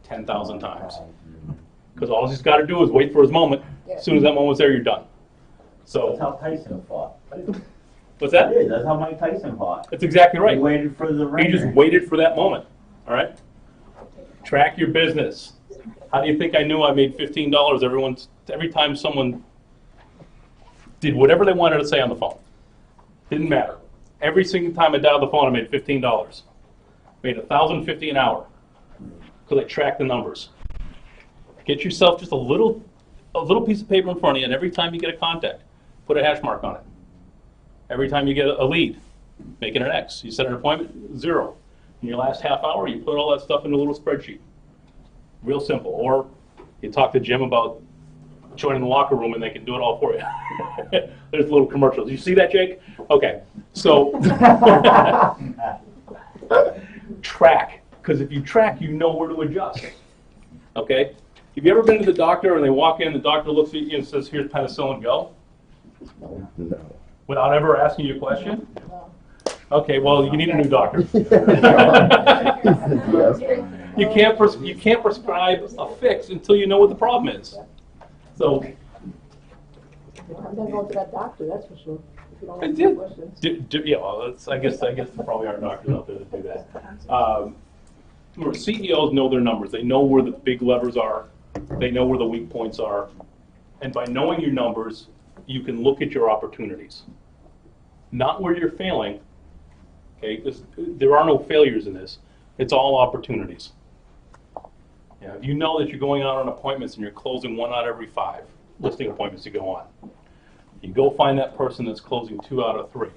A: 10,000 times. Because all he's got to do is wait for his moment. As soon as that moment's there, you're done.
J: That's
A: So,
J: how Tyson fought.
A: what's that?
J: It is. That's how Mike Tyson fought.
A: That's exactly right.
J: He waited for the
A: He just
J: ringer.
A: waited for that moment. All right? Track your business. How do you think I knew I made $15 every time someone did whatever they wanted to say on the phone? Didn't matter. Every single time I dialed the phone, I made $15. Made $1,050 an hour because I tracked the numbers. Get yourself just a little piece of paper in front of you, and every time you get a contact, put a hash mark on it. Every time you get a lead, make it an X. You set an appointment, 0. In your last half hour, you put all that stuff in a little spreadsheet. Real simple. Or you talk to Jim about joining the locker room and they can do it all for you. There's little commercials. You see that, Jake? Okay. So track. Because if you track, you know where to adjust. Okay? Have you ever been to the doctor and they walk in, the doctor looks at you and says, here's penicillin, go?
E: No.
A: Without ever asking you a question? Okay, well, you need a new doctor.
E: Yes.
A: You can't prescribe a fix until you know what the problem is. So,
B: I'm not going to that doctor, that's for sure. If you don't
A: I
B: ask
A: did.
B: me questions.
A: Yeah, well, I guess there probably are doctors out there that do that. Remember, CEOs know their numbers. They know where the big levers are. They know where the weak points are. And by knowing your numbers, you can look at your opportunities. Not where you're failing, okay? Because there are no failures in this. It's all opportunities. Yeah, if you know that you're going out on appointments and you're closing 1 out of every 5 listing appointments you go on, you go find that person that's closing 2 out of 3.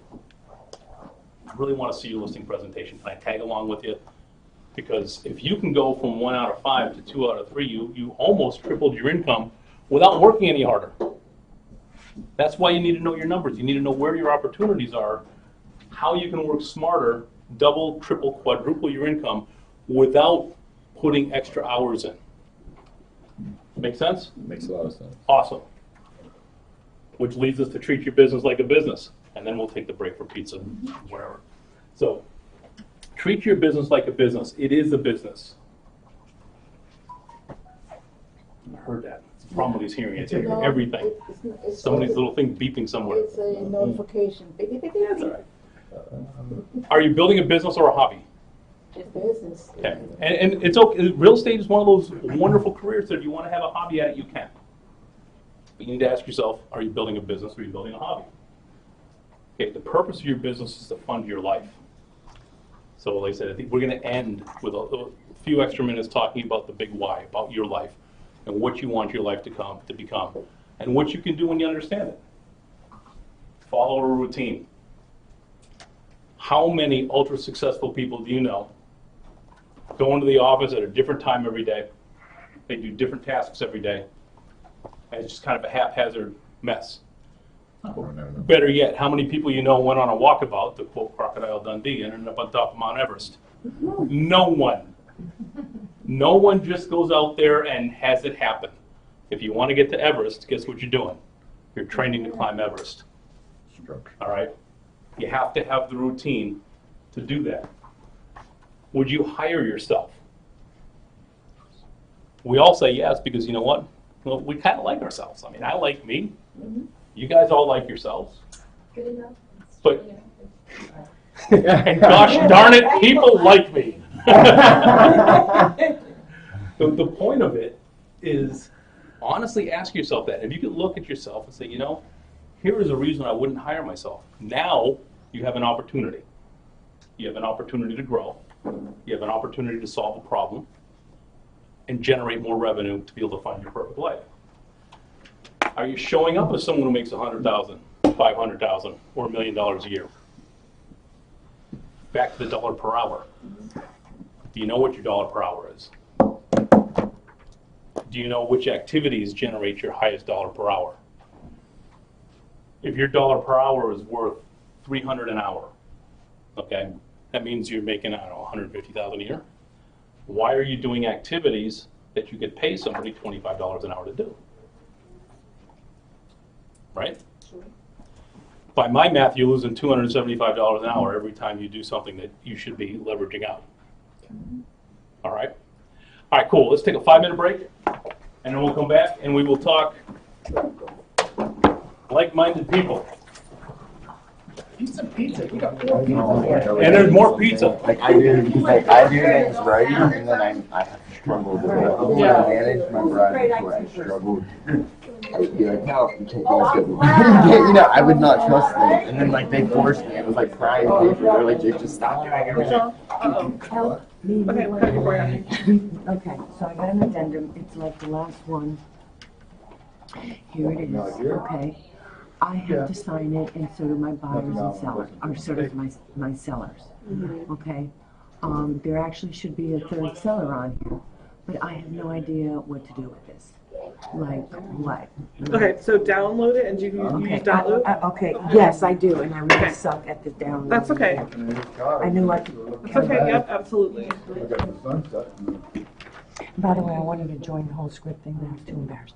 A: I really want to see your listing presentation. Can I tag along with you? Because if you can go from 1 out of 5 to 2 out of 3, you almost tripled your income without working any harder. That's why you need to know your numbers. You need to know where your opportunities are, how you can work smarter, double, triple, quadruple your income without putting extra hours in. Make sense?
E: Makes a lot of sense.
A: Awesome. Which leads us to treat your business like a business. And then we'll take the break for pizza, wherever. So, treat your business like a business. It is a business. I heard that. It's the problem with these hearing aids. I hear
B: No,
A: everything.
B: it's
A: Somebody's little thing beeping somewhere.
B: It's a notification. Beep, beep, beep, beep,
A: That's all
B: beep.
A: right. Are you building a business or a hobby?
B: It's business.
A: Okay. And it's okay. Real estate is one of those wonderful careers that if you want to have a hobby at it, you can. But you need to ask yourself, are you building a business or are you building a hobby? Okay, the purpose of your business is to fund your life. So like I said, I think we're going to end with a few extra minutes talking about the big why, about your life, and what you want your life to become, and what you can do when you understand it. Follow a routine. How many ultra successful people do you know go into the office at a different time every day? They do different tasks every day. And it's just kind of a haphazard mess. Better yet, how many people you know went on a walkabout, to quote Crocodile Dundee, and ended up on top of Mount Everest? No one. No one just goes out there and has it happen. If you want to get to Everest, guess what you're doing? You're training to climb Everest.
E: Structure.
A: All right? You have to have the routine to do that. Would you hire yourself? We all say yes because you know what? Well, we kind of like ourselves. I mean, I like me. You guys all like yourselves.
H: Good enough.
A: But, and gosh darn it, people like me. The point of it is honestly ask yourself that. If you could look at yourself and say, you know, here is a reason I wouldn't hire myself. Now you have an opportunity. You have an opportunity to grow. You have an opportunity to solve a problem and generate more revenue to be able to find your perfect life. Are you showing up as someone who makes $100,000, $500,000, or $1 million a year? Back to the dollar per hour. Do you know what your dollar per hour is? Do you know which activities generate your highest dollar per hour? If your dollar per hour is worth $300 an hour, okay, that means you're making, I don't know, $150,000 a year. Why are you doing activities that you could pay somebody $25 an hour to do? Right? By my math, you're losing $275 an hour every time you do something that you should be leveraging out. All right? All right, cool. Let's take a 5-minute break, and then we'll come back, and we will talk like-minded people.
D: Pizza. You got 4 people.
A: And there's more pizza.
E: Like I do things right, and then I have struggled with it. I'm
C: Yeah.
E: manage my bride where I struggled. I'd be like, no, you can't do this. You know, I would not trust them, and then like they forced me. It was like crying paper. They're like, Jake, just stop doing everything.
H: Help me. Okay, so I got an addendum. It's like the last one. Here it is. Okay. I have to sign it, and so do my buyers and sellers, or so does my sellers. Okay. There actually should be a third seller on here, but I have no idea what to do with this. Like what?
G: Okay, so download it, and do you
H: Okay.
G: use download?
H: Okay. Yes, I do, and I really
G: Okay.
H: suck at the download.
G: That's okay.
H: I knew I could.
G: It's okay, yep, absolutely.
H: By the way, I wanted to join the whole script thing, but I was too embarrassed.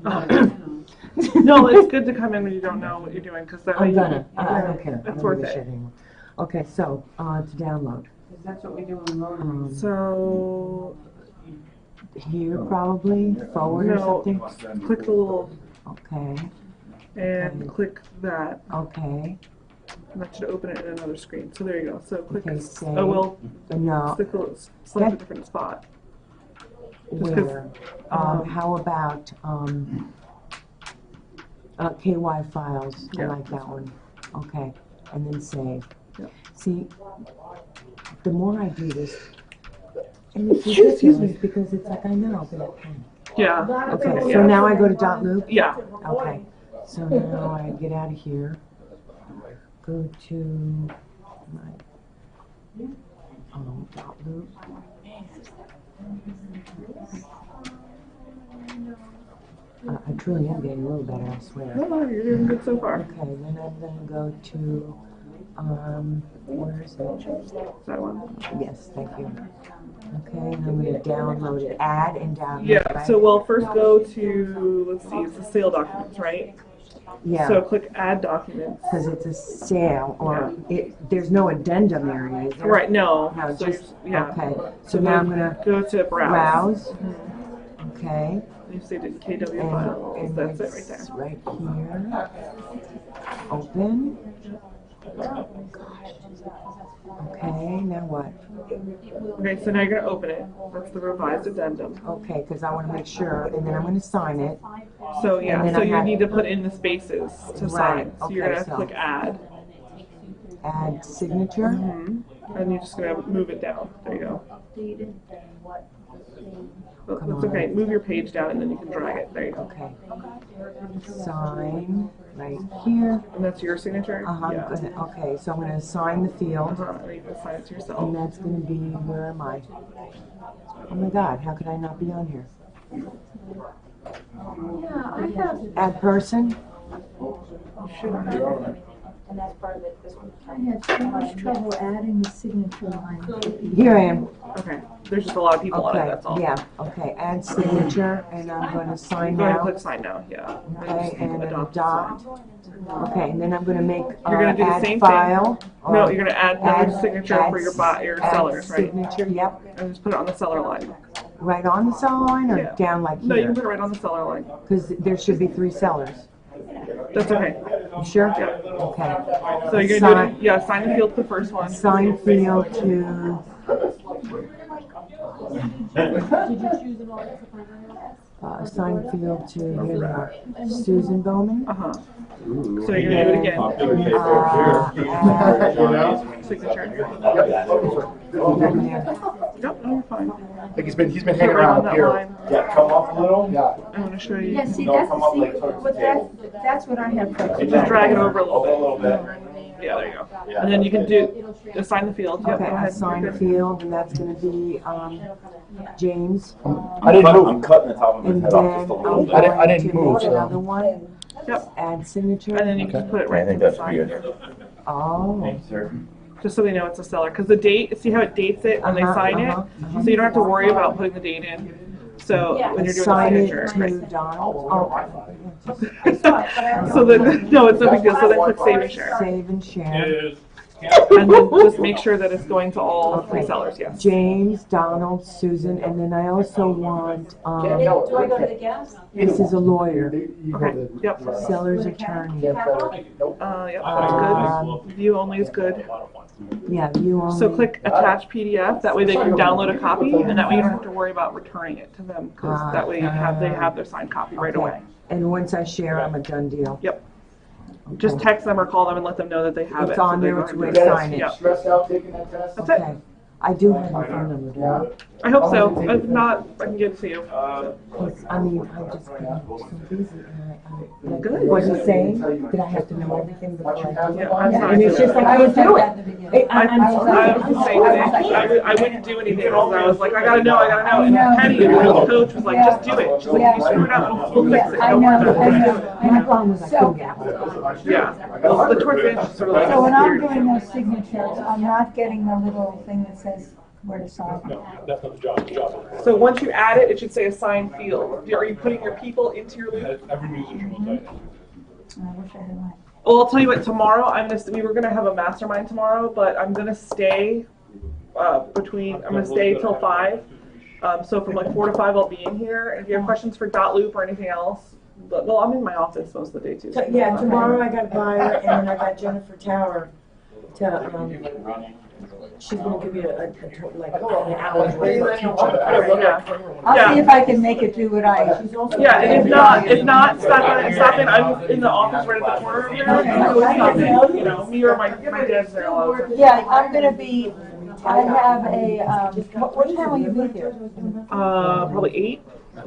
G: No, it's good to come in when you don't know what you're doing, because that way
H: I'm
G: you
H: gonna. I don't care.
G: It's
H: I don't
G: worth
H: give a
G: it.
H: shit anymore. Okay, so to download. That's what we do in Rotary.
G: So,
H: Here probably forward or
G: no,
H: something.
G: click the little,
H: Okay.
G: and click that.
H: Okay.
G: And that should open it in another screen. So there you go. So click,
H: Okay, save.
G: oh well,
H: No.
G: select a different spot. Just 'cause,
H: Where? How about KY files? I
G: Yeah,
H: like that one. Okay, and then save.
G: Yep.
H: See, the more I do this, and it's ridiculous because it's like I know, but I can't.
G: yeah.
H: Okay,
G: Yeah.
H: so now I go to dot loop.
G: Yeah.
H: Okay, so now I get out of here, go to my dot loop. I truly am getting a little better, I swear.
G: No, you're doing good so far.
H: Okay, then I'm gonna go to, where is it?
G: That one.
H: Yes, thank you. Okay, and I'm gonna download it, add and download.
G: Yeah.
H: right?
G: So we'll first go to, let's see, it's the sale documents, right?
H: Yeah.
G: So click add documents.
H: Because it's a sale, or there's no addendum area, is there?
G: Right. No.
H: No,
G: So
H: just,
G: yeah.
H: okay. So now I'm gonna
G: go to browse.
H: Okay.
G: You saved it in KW
H: And,
G: files.
H: and
G: That's it
H: it's
G: right there.
H: right here. Open. Okay, now what?
G: Okay, so now you're gonna open it. That's the revised addendum.
H: Okay, because I want to make sure, and then I'm going to sign it.
G: So
H: And
G: yeah,
H: then
G: so
H: I
G: you
H: have-
G: need to put in the spaces to
H: Right,
G: sign. So you're
H: okay,
G: gonna
H: so-
G: click add,
H: Add signature.
G: and you're just gonna move it down. There you go. Oh,
H: Come
G: that's
H: on.
G: okay. Move your page down, and then you can drag it. There you go.
H: Okay. Sign right here.
G: And that's your signature. Yeah.
H: Okay, so I'm going to sign the field,
G: And you can sign it to
H: and
G: yourself.
H: that's going to be, where am I? Oh my God, how could I not be on here? Add person?
B: And that's part of it, this one.
H: I had so much trouble adding the signature line. Here I am.
G: Okay. There's just a lot of people on it.
H: Okay,
G: That's all.
H: yeah, okay, add signature, and I'm going to sign
G: Go ahead and
H: now.
G: click sign now. Yeah.
H: Okay, and then
G: adopt.
H: adopt. Okay, and then I'm going to make,
G: You're gonna do the
H: add
G: same thing.
H: file.
G: No,
H: or
G: you're gonna add another signature for
H: add
G: your sellers, right?
H: Signature, yep.
G: And just put it on the seller line.
H: right on the cellar line or
G: Yeah.
H: down like
G: No, you
H: here?
G: can put it right on the cellar line.
H: Because there should be 3 cellars.
G: That's okay.
H: You sure?
G: Yeah.
H: Okay.
G: So you're gonna do it, yeah, sign and field the first one.
H: Sign field to, sign field to, here we are, Susan Bowman.
G: Uh-huh. So you're gonna do it again. Signature. Yep, no, you're fine.
D: Like he's been
G: Put
D: hanging
G: it right on
D: around
G: that
D: here.
G: line.
J: Yeah, come up a little.
D: Yeah.
G: I wanna show you.
B: Yeah, see,
J: No,
B: that's,
J: come up
B: see,
J: like towards the
B: but that's what I have.
G: So just drag it over a little
J: A
G: bit.
J: little bit.
G: Yeah, there you go.
J: Yeah.
G: And then you can do, assign the field. Yep,
H: Okay,
G: go ahead.
H: assign field, and that's gonna be, James.
D: I didn't
J: I'm
D: move.
J: cutting the top of his
H: And
J: head
H: then
J: off just a little
H: I'm
J: bit.
D: I
H: going
D: didn't
H: to
D: move,
H: make
D: so-
H: another one,
G: Yep.
H: add signature.
G: And then you can put it right
J: I think
G: to the
J: that's
G: side
J: good.
G: here.
H: Oh.
J: Thanks, sir.
G: Just so they know it's a seller. Because the date, see how it dates it when they sign it? So you don't have to worry about putting the date in. So when you're doing the
H: Assign it
G: signature.
H: to Donald. Oh,
G: So then, no, it's no big deal. So then click save and share.
H: save and share.
A: Is,
G: And then just make sure that it's going to all 3 sellers, yes.
H: James, Donald, Susan, and then I also want,
B: Do I go to the gas?
H: this is a lawyer,
D: You go
G: Okay,
D: to-
G: yep.
H: seller's attorney.
D: Nope.
G: Yep,
H: Um,
G: that's good. View only is good.
H: Yeah, you only.
G: So click attach PDF, that way they can download a copy, and that way you don't have to worry about returning it to them, because that way they have their signed copy right
H: Okay.
G: away.
H: And once I share, I'm a done deal.
G: Yep. Just text them or call them and let them know that they have it.
H: It's on
G: so they
H: there,
G: don't
H: it's
G: have
H: where
G: to-
H: to sign it.
G: Yeah.
D: Stressed out taking that test?
G: That's it.
H: Okay. I do have my phone number, do I?
G: I hope so. If not, I can get it to you.
H: I mean, I just been so busy and I
G: Good.
H: was he saying that I have to know everything before I do it?
G: Yeah, I'm sorry.
H: And it's just like, I would do it.
G: I was the same thing. I wouldn't do anything else. I was like, I gotta know. And Penny, the coach, was like, just do it. She's like, if you screw it up, we'll fix it.
B: I
G: Don't
B: know,
G: worry
B: I
G: about it.
B: know.
H: My problem was I couldn't get it.
G: Yeah. The towards the end, sort of like
K: So when I'm
G: weird.
K: doing those signatures, I'm not getting the little thing that says where to sign.
A: no, that's not the job, the job.
G: So once you add it, it should say assign field. Are you putting your people into your loop?
A: Every musician will tell you.
K: I wish I had mine.
G: Well, I'll tell you what, tomorrow, we were gonna have a mastermind tomorrow, but I'm gonna stay, I'm gonna stay till 5. So from like 4 to 5, I'll be in here. And if you have questions for Dot Loop or anything else, well, I'm in my office most of the day too.
H: So, yeah, tomorrow I got Byron and then I got Jennifer Tower to, she's gonna give you like an hour's worth of teaching.
K: I'll see if I can make it do what I.
G: Yeah, and if not, stop in. I'm in the office right at the corner of here. So stop in, me or my dad's there.
K: Yeah, I'm gonna be, I have a, what time will you be here?
G: Probably 8.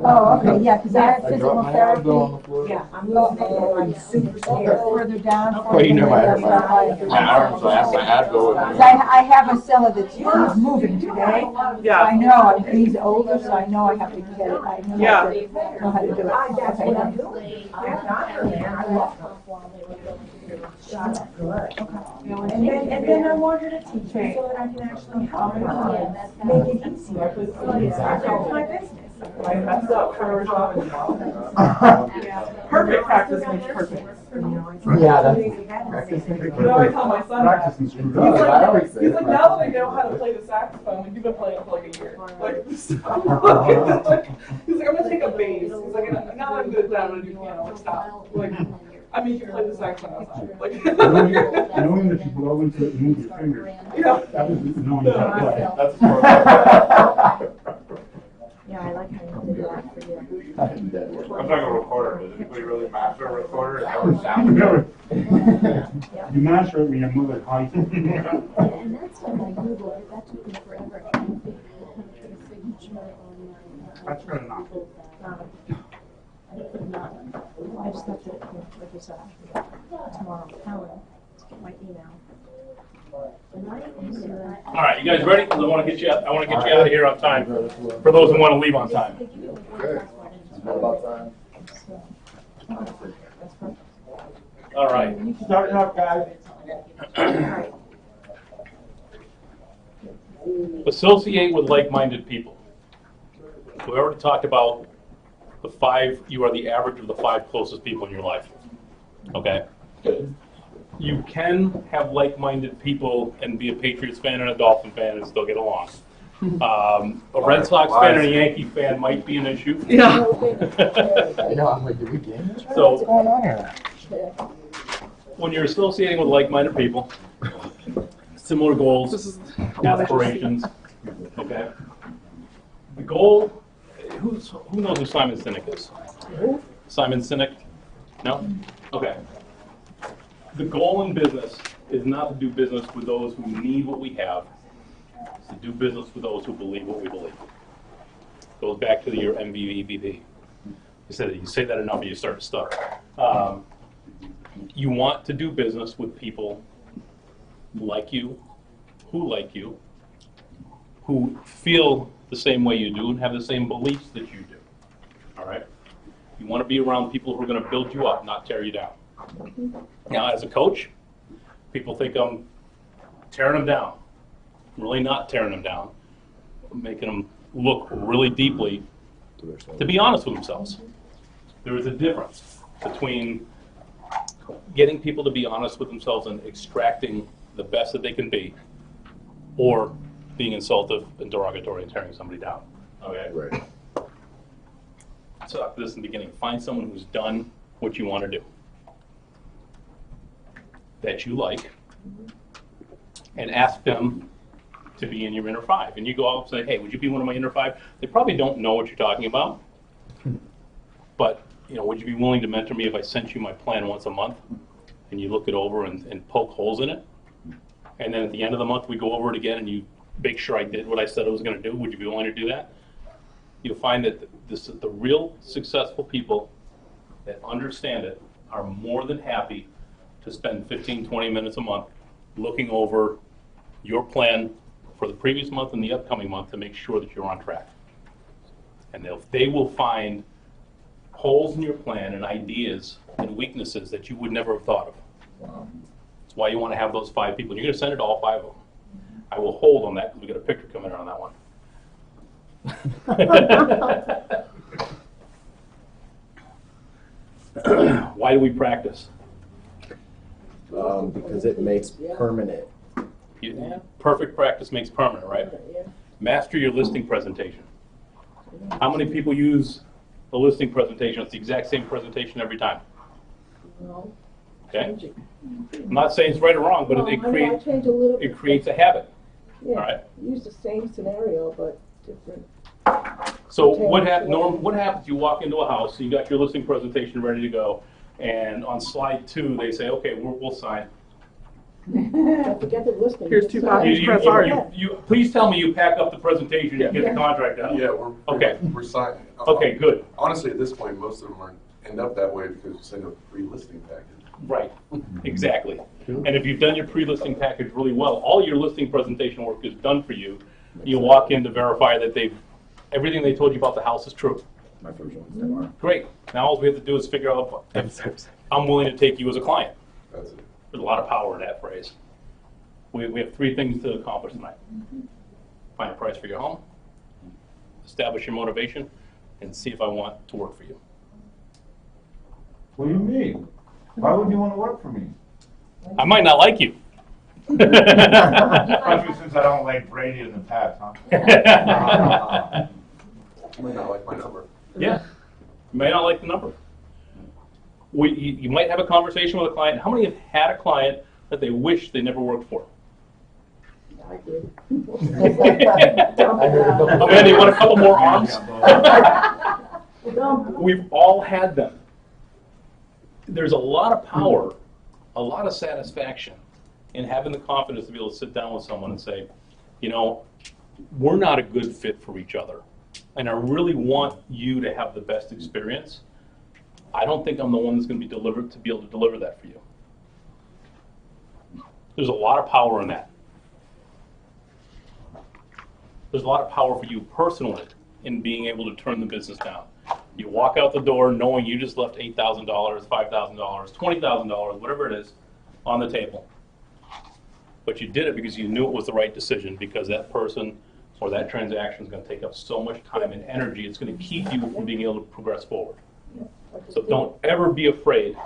K: Oh, okay, yeah, because I have physical therapy.
H: Yeah, I'm losing it and I'm super scared.
K: Further down.
E: Well, you know, my
K: Because
E: arms, I have my Advil.
K: I have a cellar that's moving today. I
G: Yeah.
K: know, he's older, so I know I have to get it, I know
G: Yeah.
K: how to do it.
H: And then I want her to teach me so that I can actually help her, make it easier. It's my business.
G: I messed up for perfect practice makes perfect.
E: Yeah, that's.
G: I tell my son that. He's like, now that I know how to play the saxophone, like, you've been playing it for like a year. Like, he's like, I'm gonna take a bass. He's like, now that I'm good at that, I'm gonna do piano. Like, stop. Like, I mean, you can play the saxophone outside. Like,
L: Knowing that you blow into it and move your fingers.
G: yeah.
L: That was knowing how to play.
I: That's
B: Yeah, I like how you did that for you.
I: I'm talking about recorder. Does anybody really master a recorder? Is that what it sounds
L: Never.
I: like?
L: You master it when your mother hides it.
B: And that's when I Googled it, that took me forever. I can't think of the signature on my.
L: That's good enough.
B: I could not, I just have to, like you said, tomorrow, Helen, to get my email.
A: All right, you guys ready? 'Cause I want to get you out of here on time, for those who want to leave on time.
I: Okay. About time.
A: All right.
L: Starting up, guys.
A: Associate with like-minded people. We already talked about the 5, you are the average of the 5 closest people in your life. Okay? You can have like-minded people and be a Patriots fan and a Dolphin fan and still get along. A Red Sox fan and a Yankee fan might be an issue.
G: Yeah.
E: I know, I'm like, did we get it?
A: So-
E: What's going on here?
A: When you're associating with like-minded people, similar goals,
G: This is
A: aspirations, okay? The goal, who knows who Simon Sinek is? Simon Sinek? No? Okay. The goal in business is not to do business with those who need what we have. It's to do business with those who believe what we believe. Goes back to your MVP. You say that enough and you start to stutter. You want to do business with people like you, who feel the same way you do and have the same beliefs that you do. All right? You want to be around people who are going to build you up, not tear you down. Now, as a coach, people think I'm tearing them down. I'm really not tearing them down. I'm making them look really deeply to be honest with themselves. There is a difference between getting people to be honest with themselves and extracting the best that they can be, or being insultive and derogatory and tearing somebody down. Okay?
E: Right.
A: So after this in the beginning, find someone who's done what you want to do, that you like, and ask them to be in your inner five. And you go out and say, hey, would you be one of my inner five? They probably don't know what you're talking about, but would you be willing to mentor me if I sent you my plan once a month and you look it over and poke holes in it? And then at the end of the month, we go over it again and you make sure I did what I said I was going to do. Would you be willing to do that? You'll find that the real successful people that understand it are more than happy to spend 15, 20 minutes a month looking over your plan for the previous month and the upcoming month to make sure that you're on track. And they will find holes in your plan and ideas and weaknesses that you would never have thought of. That's why you want to have those 5 people. You're going to send it to all 5 of them. I will hold on that because we got a picture coming in on that one. Why do we practice?
E: Because it makes permanent.
A: Perfect practice makes permanent, right? Master your listing presentation. How many people use a listing presentation? It's the exact same presentation every time.
B: No.
A: Okay? I'm not saying it's right or wrong, but it creates a habit.
B: Yeah,
A: All right?
B: use the same scenario, but different.
A: So what happens? You walk into a house, you got your listing presentation ready to go, and on slide 2 they say, okay, we'll sign.
B: Don't forget the listing.
G: Here's 2 copies, press R.
A: You please tell me you pack up the presentation and get the contract out.
M: Yeah, we're signing.
A: Okay, good.
M: Honestly, at this point, most of them end up that way because you send a pre-listing package.
A: Right, exactly. And if you've done your pre-listing package really well, all your listing presentation work is done for you. You walk in to verify that everything they told you about the house is true.
E: My first one's tomorrow.
A: Great. Now all we have to do is figure out if I'm willing to take you as a client.
M: That's it.
A: There's a lot of power in that phrase. We have 3 things to accomplish tonight. Find a price for your home, establish your motivation, and see if I want to work for you.
L: What do you mean? Why would you want to work for me?
A: I might not like you.
L: Especially since I don't like Brady in the past, huh?
M: You might not like my number.
A: Yeah, you may not like the number. You might have a conversation with a client. How many have had a client that they wish they never worked for?
B: I did.
A: Amanda, you want a couple more arms? We've all had them. There's a lot of power, a lot of satisfaction in having the confidence to be able to sit down with someone and say, we're not a good fit for each other, and I really want you to have the best experience. I don't think I'm the one that's going to be able to deliver that for you. There's a lot of power in that. There's a lot of power for you personally in being able to turn the business down. You walk out the door knowing you just left $8,000, $5,000, $20,000, whatever it is, on the table. But you did it because you knew it was the right decision, because that person or that transaction is going to take up so much time and energy, it's going to keep you from being able to progress forward. So don't ever be afraid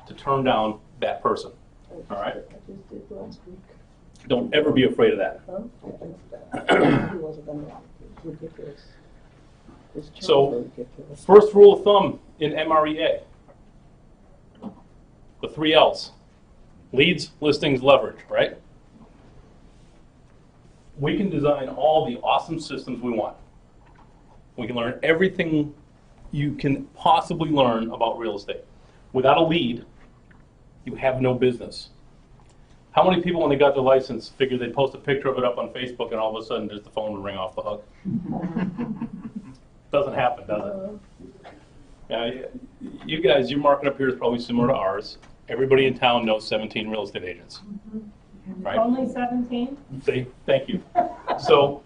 A: to turn down that person. All right?
B: I just did last week.
A: Don't ever be afraid of that.
B: Huh? He wasn't gonna know, it's ridiculous. This terms
A: So,
B: are ridiculous.
A: first rule of thumb in MREA, the 3 L's. Leads, listings, leverage, right? We can design all the awesome systems we want. We can learn everything you can possibly learn about real estate. Without a lead, you have no business. How many people, when they got their license, figured they'd post a picture of it up on Facebook and all of a sudden just the phone would ring off the hook? Doesn't happen, does it? Yeah, you guys, your market up here is probably similar to ours. Everybody in town knows 17 real estate agents, right?
C: Only 17?
A: Thank you. So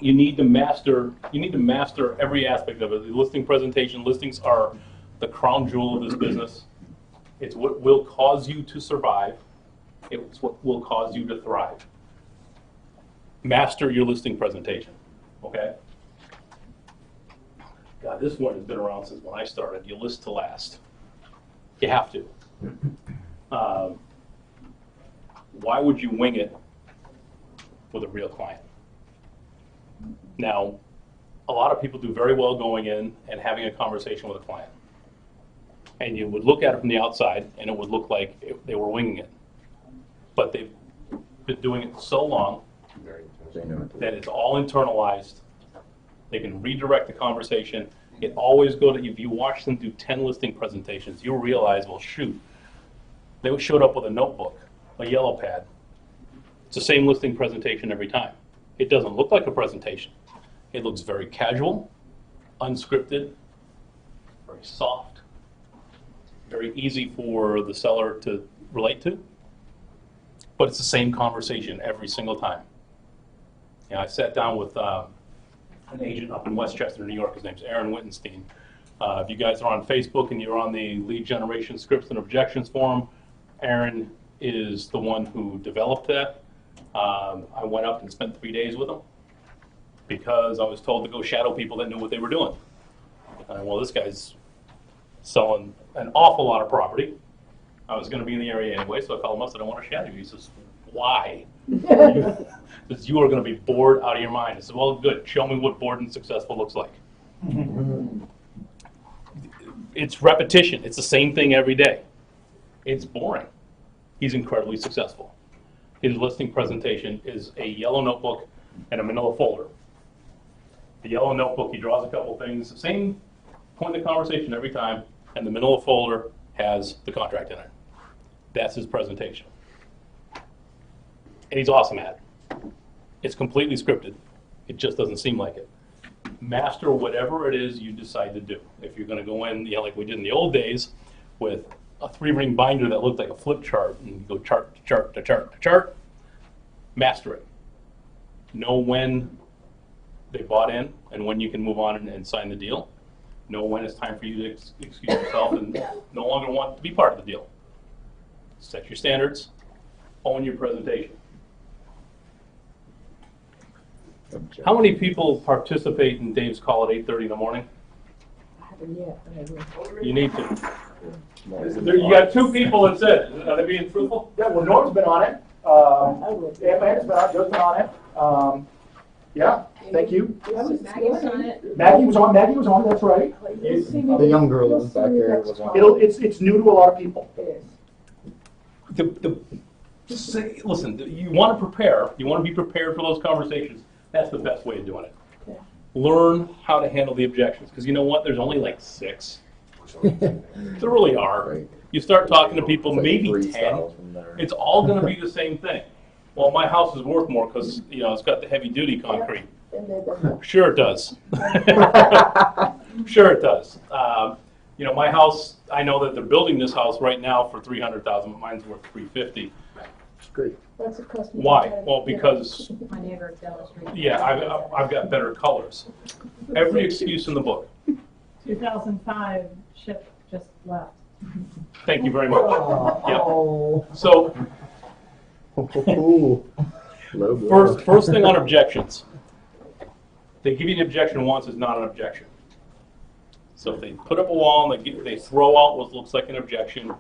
A: you need to master every aspect of it. The listing presentation, listings are the crown jewel of this business. It's what will cause you to survive. It's what will cause you to thrive. Master your listing presentation, okay? God, this one has been around since when I started. You list to last. You have to. Why would you wing it with a real client? Now, a lot of people do very well going in and having a conversation with a client. And you would look at it from the outside and it would look like they were winging it. But they've been doing it so long that it's all internalized. They can redirect the conversation. It always go to, if you watch them do 10 listing presentations, you'll realize, well, shoot, they showed up with a notebook, a yellow pad. It's the same listing presentation every time. It doesn't look like a presentation. It looks very casual, unscripted, very soft, very easy for the seller to relate to. But it's the same conversation every single time. You know, I sat down with an agent up in Westchester, New York. His name's Aaron Wittenstein. If you guys are on Facebook and you're on the lead generation scripts and objections forum, Aaron is the one who developed that. I went up and spent 3 days with him because I was told to go shadow people that knew what they were doing. Well, this guy's selling an awful lot of property. I was going to be in the area anyway, so I called him up and said, I want to shadow you. He says, why? Because you are going to be bored out of your mind. I said, well, good. Show me what bored and successful looks like. It's repetition. It's the same thing every day. It's boring. He's incredibly successful. His listing presentation is a yellow notebook and a manila folder. The yellow notebook, he draws a couple things, the same point of conversation every time, and the manila folder has the contract in it. That's his presentation. And he's awesome at it. It's completely scripted. It just doesn't seem like it. Master whatever it is you decide to do. If you're going to go in, like we did in the old days, with a 3-ring binder that looked like a flip chart, and you go chart to chart to chart to chart, master it. Know when they bought in and when you can move on and sign the deal. Know when it's time for you to excuse yourself and no longer want to be part of the deal. Set your standards. Own your presentation. How many people participate in Dave's call at 8:30 in the morning?
B: I haven't yet, but I will.
A: You need to. You got 2 people that said, are they being truthful?
D: Yeah, well, Norm's been on it. Amanda's been on it, Joe's been on it. Yeah, thank you.
C: Maggie's on it.
D: Maggie was on, that's right.
E: The young girl that was back there was on.
D: It's new to a lot of people.
B: It is.
A: Just say, listen, you want to prepare, you want to be prepared for those conversations. That's the best way of doing it.
B: Okay.
A: Learn how to handle the objections, because you know what? There's only like 6. There really are.
E: Right.
A: You start talking to people,
E: It's like
A: maybe
E: 3
A: 10.
E: styles from there.
A: It's all going to be the same thing. Well, my house is worth more because it's got the heavy-duty concrete.
B: And they're done.
A: Sure it does. Sure it does. My house, I know that they're building this house right now for $300,000, but mine's worth $350,000.
E: It's great.
B: That's a customer.
A: Why? Well, because
C: My neighbor down the street.
A: yeah, I've got better colors. Every excuse in the book.
C: 2005 ship just left.
A: Thank you very much.
E: Oh.
A: Yep. So
E: Low blow.
A: first thing on objections. They give you an objection once, it's not an objection. So if they put up a wall and they throw out what looks like an objection,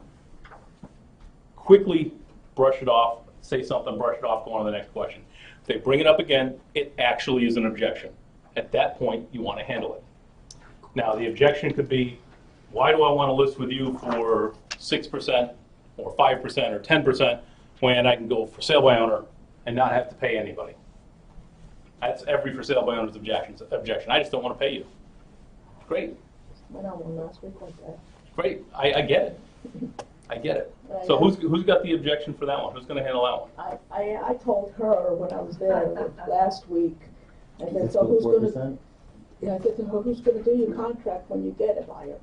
A: quickly brush it off, say something, brush it off, go on to the next question. If they bring it up again, it actually is an objection. At that point, you want to handle it. Now, the objection could be, why do I want to list with you for 6% or 5% or 10% when I can go for sale by owner and not have to pay anybody? That's every for sale by owner's objection. I just don't want to pay you. Great.
B: Went on one last week like that.
A: Great. I get it. I get it. So who's got the objection for that one? Who's going to handle that one?
B: I told her when I was there last week, I said, so who's gonna, I said to her, who's gonna do your contract when you get a buyer?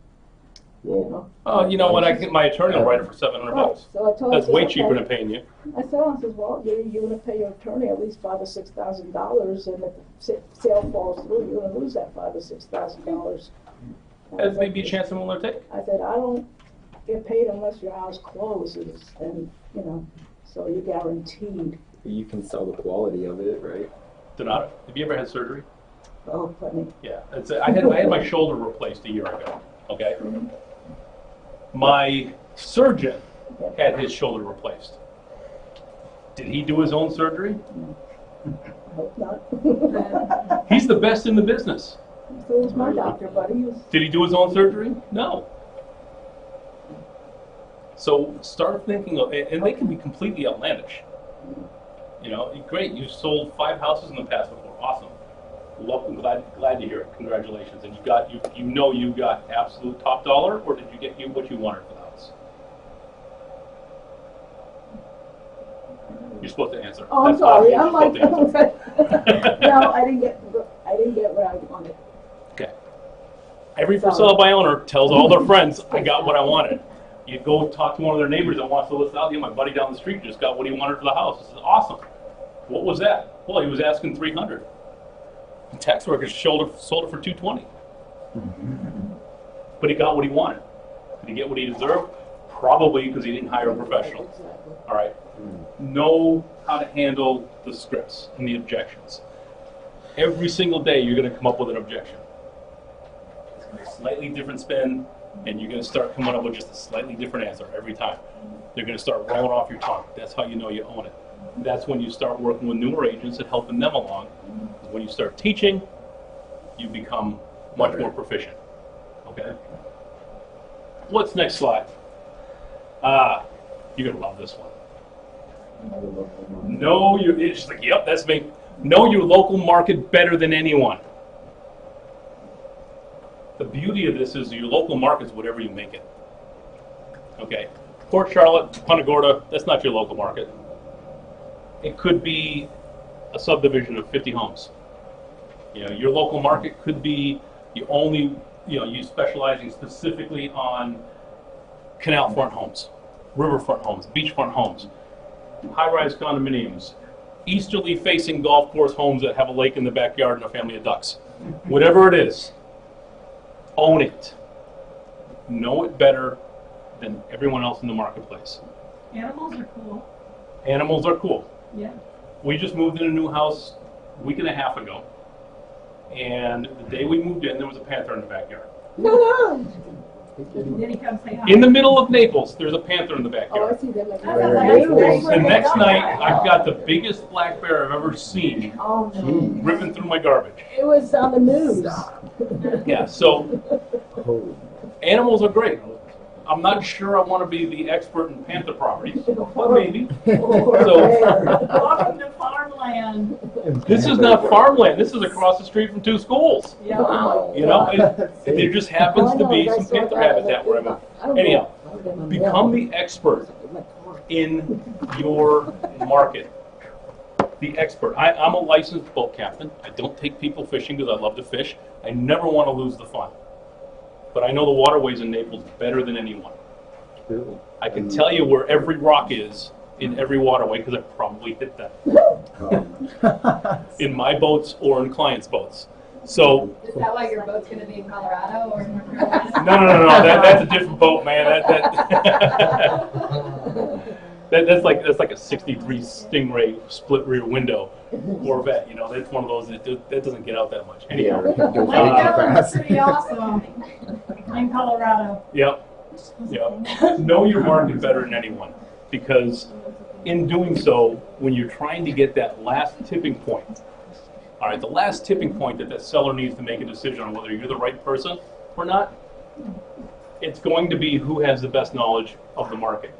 B: You know?
A: Oh, you know what? My attorney will write it for $700.
B: Right. So I told her,
A: That's way
B: okay.
A: cheaper than paying you.
B: I said, well, you're gonna pay your attorney at least $5,000 or $6,000, and if the sale falls through, you're gonna lose that $5,000 or $6,000.
A: That may be a chance someone will take.
B: I said, I don't get paid unless your house closes, and, you know, so you're guaranteed.
E: You can sell the quality of it, right?
A: Donato, have you ever had surgery?
B: Oh, plenty.
A: Yeah. I had my shoulder replaced a year ago, okay? My surgeon had his shoulder replaced. Did he do his own surgery?
B: I hope not.
A: He's the best in the business.
B: So was my doctor, but he was.
A: Did he do his own surgery? No. So start thinking of, and they can be completely outlandish. You know, great, you sold 5 houses in the past before, awesome. I'm glad to hear it, congratulations. And you got absolute top dollar, or did you get what you wanted for the house? You're supposed to answer.
B: Oh, I'm
A: That's
B: sorry,
A: obvious.
B: I'm like,
A: You're supposed to answer.
B: no, I didn't get what I wanted.
A: Okay. Every for sale by owner tells all their friends, I got what I wanted. You go talk to one of their neighbors that wants to list out, my buddy down the street just got what he wanted for the house. This is awesome. What was that? Well, he was asking $300. The tax workers sold it for $220. But he got what he wanted. Did he get what he deserved? Probably because he didn't hire a professional.
B: Exactly.
A: All right. Know how to handle the scripts and the objections. Every single day, you're going to come up with an objection. It's going to be a slightly different spin, and you're going to start coming up with just a slightly different answer every time. They're going to start rolling off your tongue. That's how you know you own it. That's when you start working with newer agents and helping them along. When you start teaching, you become much more proficient. Okay? What's next slide? You're going to love this one. It's just like, yep, that's me. Know your local market better than anyone. The beauty of this is your local market is whatever you make it. Okay? Port Charlotte, Punta Gorda, that's not your local market. It could be a subdivision of 50 homes. You know, your local market could be you specializing specifically on canal front homes, riverfront homes, beachfront homes, high-rise condominiums, easterly facing golf course homes that have a lake in the backyard and a family of ducks. Whatever it is, own it. Know it better than everyone else in the marketplace.
C: Animals are cool.
A: Animals are cool.
C: Yeah.
A: We just moved in a new house a week and a half ago. And the day we moved in, there was a panther in the backyard.
C: Did he come say hi?
A: In the middle of Naples, there's a panther in the
B: Oh, I
A: backyard.
B: see them. Like,
A: The next night, I've got the biggest black bear I've ever seen
B: oh no,
A: ripping through my garbage.
B: it was on the news.
A: Yeah, so animals are great. I'm not sure I want to be the expert in panther properties, but maybe. So
C: Welcome to farmland.
A: this is not farmland. This is across the street from 2 schools.
C: Yeah.
A: You know, there just happens to be some panther habitat where I move. Anyhow, become the expert in your market. The expert. I'm a licensed boat captain. I don't take people fishing because I love to fish. I never want to lose the fun. But I know the waterways in Naples better than anyone. I can tell you where every rock is in every waterway because I probably hit them. In my boats or in clients' boats. So
N: Is that why your boat's going to be in Colorado or North Carolina?
A: no. That's a different boat, man. That's like a '63 Stingray split rear window Corvette. You know, that's one of those that doesn't get out that much. Anyhow,
C: That's pretty awesome in Colorado.
A: Yep. Know your market better than anyone, because in doing so, when you're trying to get that last tipping point, all right, the last tipping point that that seller needs to make a decision on whether you're the right person or not, it's going to be who has the best knowledge of the market.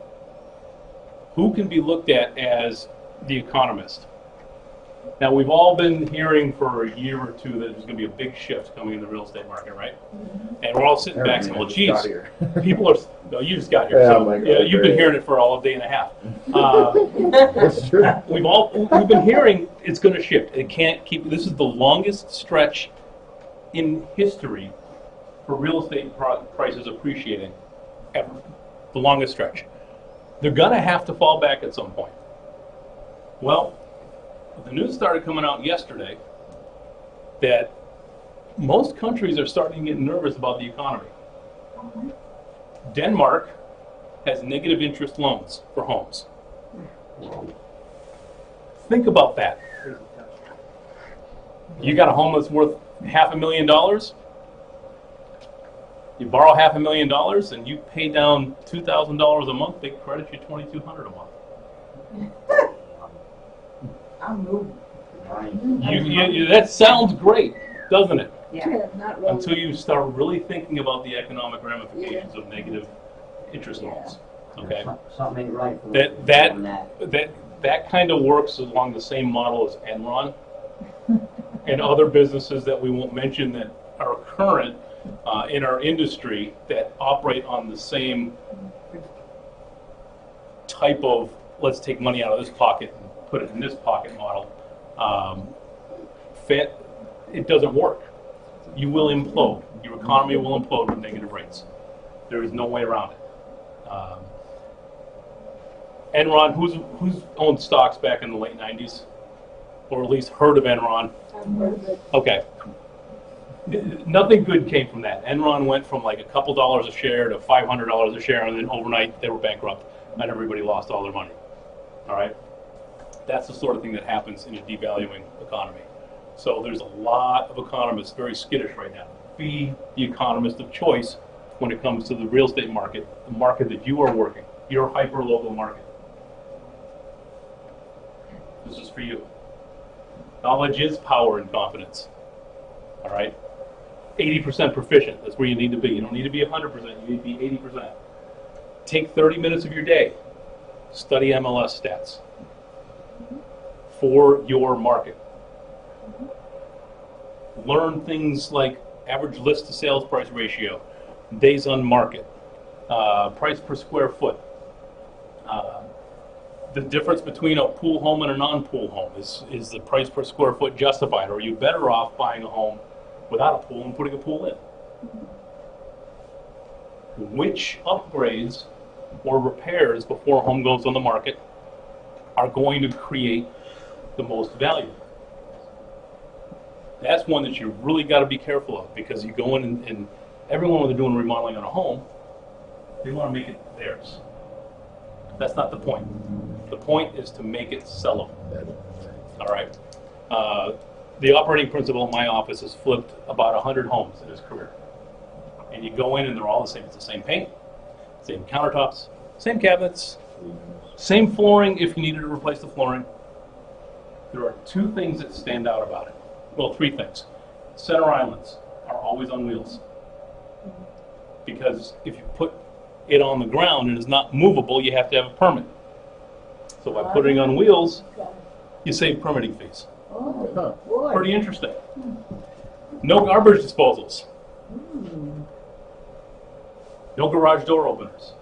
A: Who can be looked at as the economist? Now, we've all been hearing for a year or two that there's going to be a big shift coming in the real estate market, right? And we're all sitting back saying, well, geez, people are, no, you just got here,
E: Yeah,
A: so
E: my God,
A: yeah, you've been
E: great.
A: hearing it for all a day and a half.
E: That's true.
A: We've been hearing it's going to shift. It can't keep, this is the longest stretch in history for real estate prices appreciating ever. The longest stretch. They're going to have to fall back at some point. Well, the news started coming out yesterday that most countries are starting to get nervous about the economy. Denmark has negative interest loans for homes. Think about that. You got a home that's worth $500,000. You borrow $500,000 and you pay down $2,000 a month. They credit you $2,200 a month.
K: I'm moving.
A: That sounds great, doesn't it?
K: Yeah.
B: Not really.
A: Until you start really thinking about the economic ramifications of negative interest loans. Okay.
F: Something ain't right. for them.
A: That kind of works along the same model as Enron and other businesses that we won't mention that are current in our industry that operate on the same type of let's take money out of this pocket and put it in this pocket model. It doesn't work. You will implode. Your economy will implode with negative rates. There is no way around it. Enron, who's owned stocks back in the late 90s? Or at least heard of Enron?
B: I've heard of it.
A: Okay. Nothing good came from that. Enron went from like a couple dollars a share to $500 a share, and then overnight they were bankrupt, and everybody lost all their money. All right? That's the sort of thing that happens in a devaluing economy. So there's a lot of economists very skittish right now. Be the economist of choice when it comes to the real estate market, the market that you are working, your hyper-local market. This is for you. Knowledge is power and confidence. All right? 80% proficient, that's where you need to be. You don't need to be 100%, you need to be 80%. Take 30 minutes of your day, study MLS stats for your market. Learn things like average list to sales price ratio, days on market, price per square foot. The difference between a pool home and a non-pool home is the price per square foot justified, or are you better off buying a home without a pool and putting a pool in? Which upgrades or repairs before a home goes on the market are going to create the most value? That's one that you really got to be careful of, because you go in and everyone when they're doing remodeling on a home, they want to make it theirs. That's not the point. The point is to make it sellable. All right. The operating principal in my office has flipped about 100 homes in his career. And you go in and they're all the same. It's the same paint, same countertops, same cabinets, same flooring if you needed to replace the flooring. There are two things that stand out about it. Well, three things. Center islands are always on wheels. Because if you put it on the ground and it's not movable, you have to have a permit. So by putting it on wheels, you save permitting fees.
B: Oh, boy.
A: Pretty interesting. No garbage disposals. No garage door openers.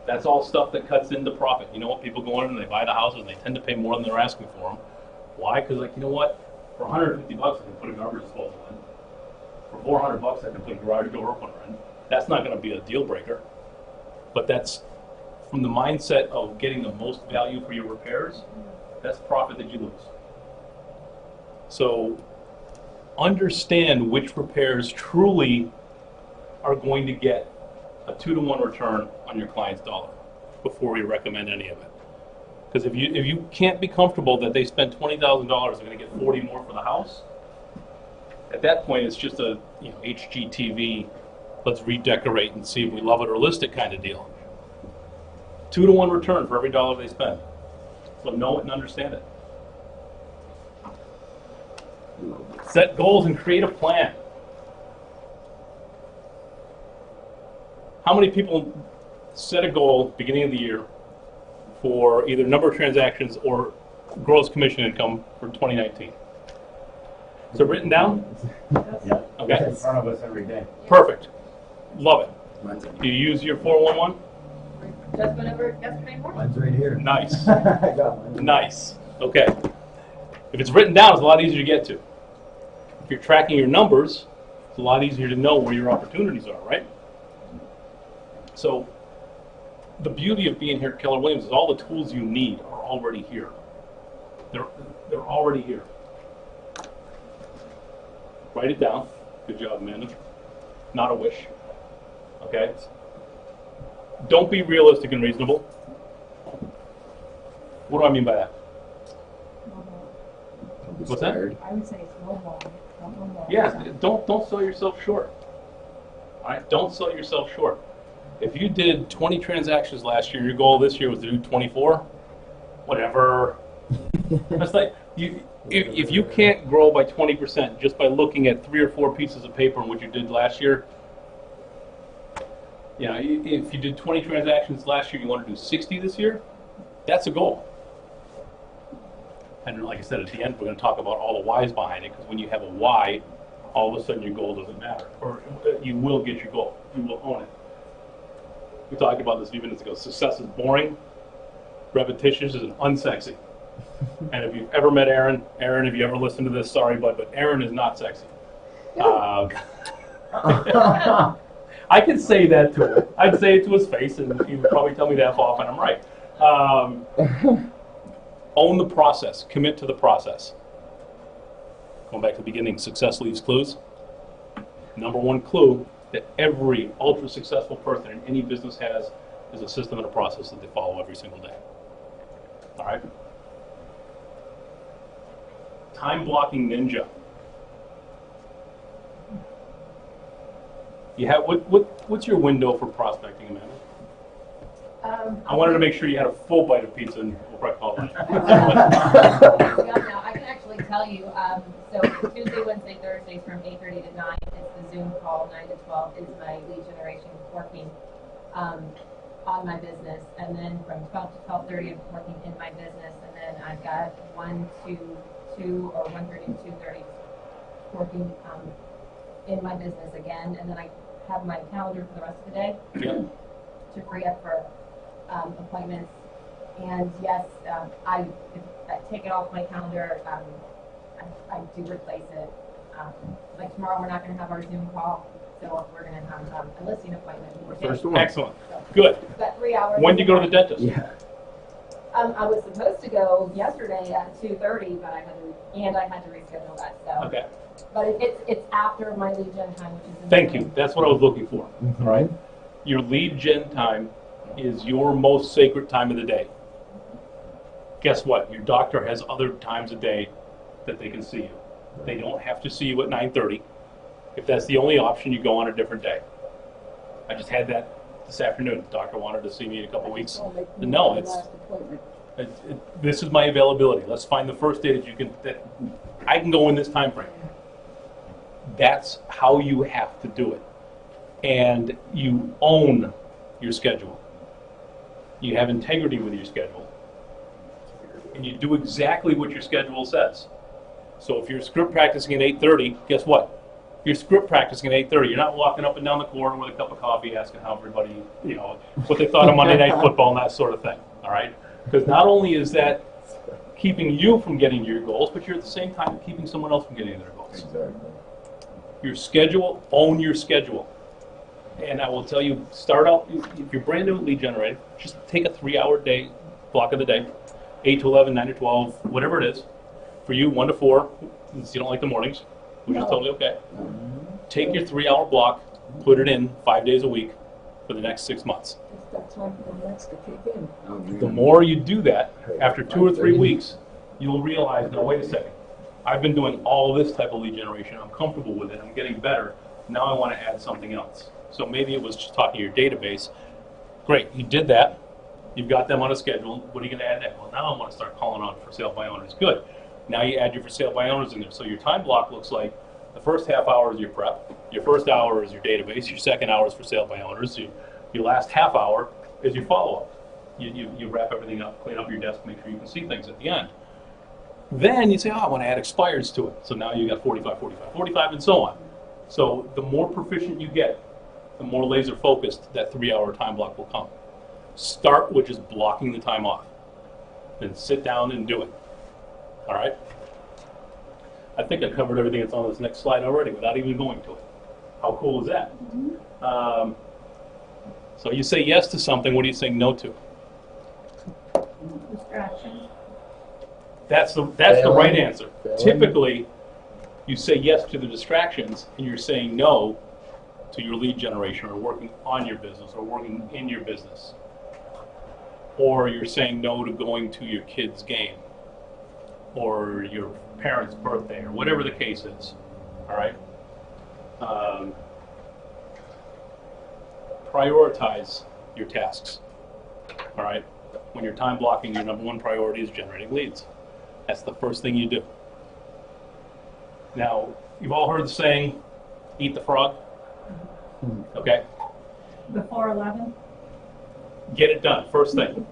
A: That's all stuff that cuts into profit. You know what? People go in and they buy the houses and they tend to pay more than they're asking for them. Why? Because, like, you know what? For $150, I can put a garbage disposal in. For $400, I can put a garage door opener in. That's not going to be a deal breaker. But that's from the mindset of getting the most value for your repairs. That's profit that you lose. So understand which repairs truly are going to get a 2-to-1 return on your client's dollar before you recommend any of it. Because if you can't be comfortable that they spent $20,000, they're going to get 40 more for the house, at that point it's just a HGTV, let's redecorate and see if we love it or list it kind of deal. 2-to-1 return for every dollar they spend. So know it and understand it. Set goals and create a plan. How many people set a goal beginning of the year for either number of transactions or gross commission income for 2019? Is it written down?
J: Yeah.
A: Okay.
J: It's in front of us every day.
A: Perfect. Love it. Do you use your 411?
N: Just went over yesterday morning.
J: Mine's right here.
A: Nice.
J: I got mine.
A: Nice. Okay. If it's written down, it's a lot easier to get to. If you're tracking your numbers, it's a lot easier to know where your opportunities are, right? So the beauty of being here at Keller Williams is all the tools you need are already here. They're already here. Write it down. Good job, Amanda. Not a wish. Okay? Don't be realistic and reasonable. What do I mean by that? What's that?
K: I would say it's lowball.
A: Yeah, don't sell yourself short. All right, don't sell yourself short. If you did 20 transactions last year, your goal this year was to do 24, whatever. It's like if you can't grow by 20% just by looking at 3 or 4 pieces of paper in what you did last year, you know, if you did 20 transactions last year, you want to do 60 this year, that's a goal. And like I said, at the end, we're going to talk about all the whys behind it, because when you have a why, all of a sudden your goal doesn't matter. Or you will get your goal. You will own it. We talked about this a few minutes ago. Success is boring. Repetitious is unsexy. And if you've ever met Aaron, if you ever listened to this, sorry, bud, but Aaron is not sexy. I could say that to him. I'd say it to his face, and he would probably tell me to F off, and I'm right. Own the process. Commit to the process. Going back to the beginning, success leaves clues. Number one clue that every ultra successful person in any business has is a system and a process that they follow every single day. All right? Time blocking ninja. You have what's your window for prospecting, Amanda? I wanted to make sure you had a full bite of pizza, and we'll probably call it.
N: Now, I can actually tell you, so Tuesday, Wednesday, Thursdays from 8:30 to 9 is the Zoom call. 9 to 12 is my lead generation working on my business, and then from 12 to 12:30 I'm working in my business, and then I've got 1 to 2 or 1:30 to 2:30 working in my business again, and then I have my calendar for the rest of the day to free up for appointments. And yes, if I take it off my calendar, I do replace it. Like tomorrow, we're not going to have our Zoom call, so we're going to have a listing appointment.
A: First one. Excellent. Good.
N: Got 3 hours.
A: When do you go to the dentist?
E: Yeah.
N: I was supposed to go yesterday at 2:30, but I had to reschedule that. So.
A: Okay.
N: But it's after my lead gen time, which is.
A: Thank you. That's what I was looking for. All right. Your lead gen time is your most sacred time of the day. Guess what? Your doctor has other times a day that they can see you. They don't have to see you at 9:30. If that's the only option, you go on a different day. I just had that this afternoon. The doctor wanted to see me in a couple weeks. No, this is my availability. Let's find the first day that I can go in this time frame. That's how you have to do it. And you own your schedule. You have integrity with your schedule. And you do exactly what your schedule says. So if you're script practicing at 8:30, guess what? You're script practicing at 8:30. You're not walking up and down the corridor with a cup of coffee asking how everybody, what they thought of Monday Night Football and that sort of thing. All right? Because not only is that keeping you from getting to your goals, but you're at the same time keeping someone else from getting to their goals.
E: Exactly.
A: Your schedule, own your schedule. And I will tell you, start out, if you're brand new at lead generator, just take a 3-hour day, block of the day, 8 to 11, 9 to 12, whatever it is. For you, 1 to 4, since you don't like the mornings, which is totally okay. Take your 3-hour block, put it in 5 days a week for the next 6 months.
B: It's that time for the next to kick in.
A: The more you do that, after 2 or 3 weeks, you'll realize, no, wait a second. I've been doing all this type of lead generation. I'm comfortable with it. I'm getting better. Now I want to add something else. So maybe it was just talking to your database. Great, you did that. You've got them on a schedule. What are you going to add next? Well, now I want to start calling on for sale by owners. Good. Now you add your for sale by owners in there. So your time block looks like the first half hour is your prep. Your first hour is your database. Your second hour is for sale by owners. Your last half hour is your follow-up. You wrap everything up, clean up your desk, make sure you can see things at the end. Then you say, oh, I want to add expireds to it. So now you got 45, 45, 45, and so on. So the more proficient you get, the more laser focused that 3-hour time block will come. Start with just blocking the time off. Then sit down and do it. All right? I think I covered everything that's on this next slide already without even going to it. How cool is that? So you say yes to something, what are you saying no to?
C: Distraction.
A: That's the right answer. Typically, you say yes to the distractions and you're saying no to your lead generation or working on your business or working in your business. Or you're saying no to going to your kid's game or your parents' birthday or whatever the case is. All right? Prioritize your tasks. All right? When you're time blocking, your number one priority is generating leads. That's the first thing you do. Now, you've all heard the saying, eat the frog. Okay?
C: Before 11?
A: Get it done, first thing.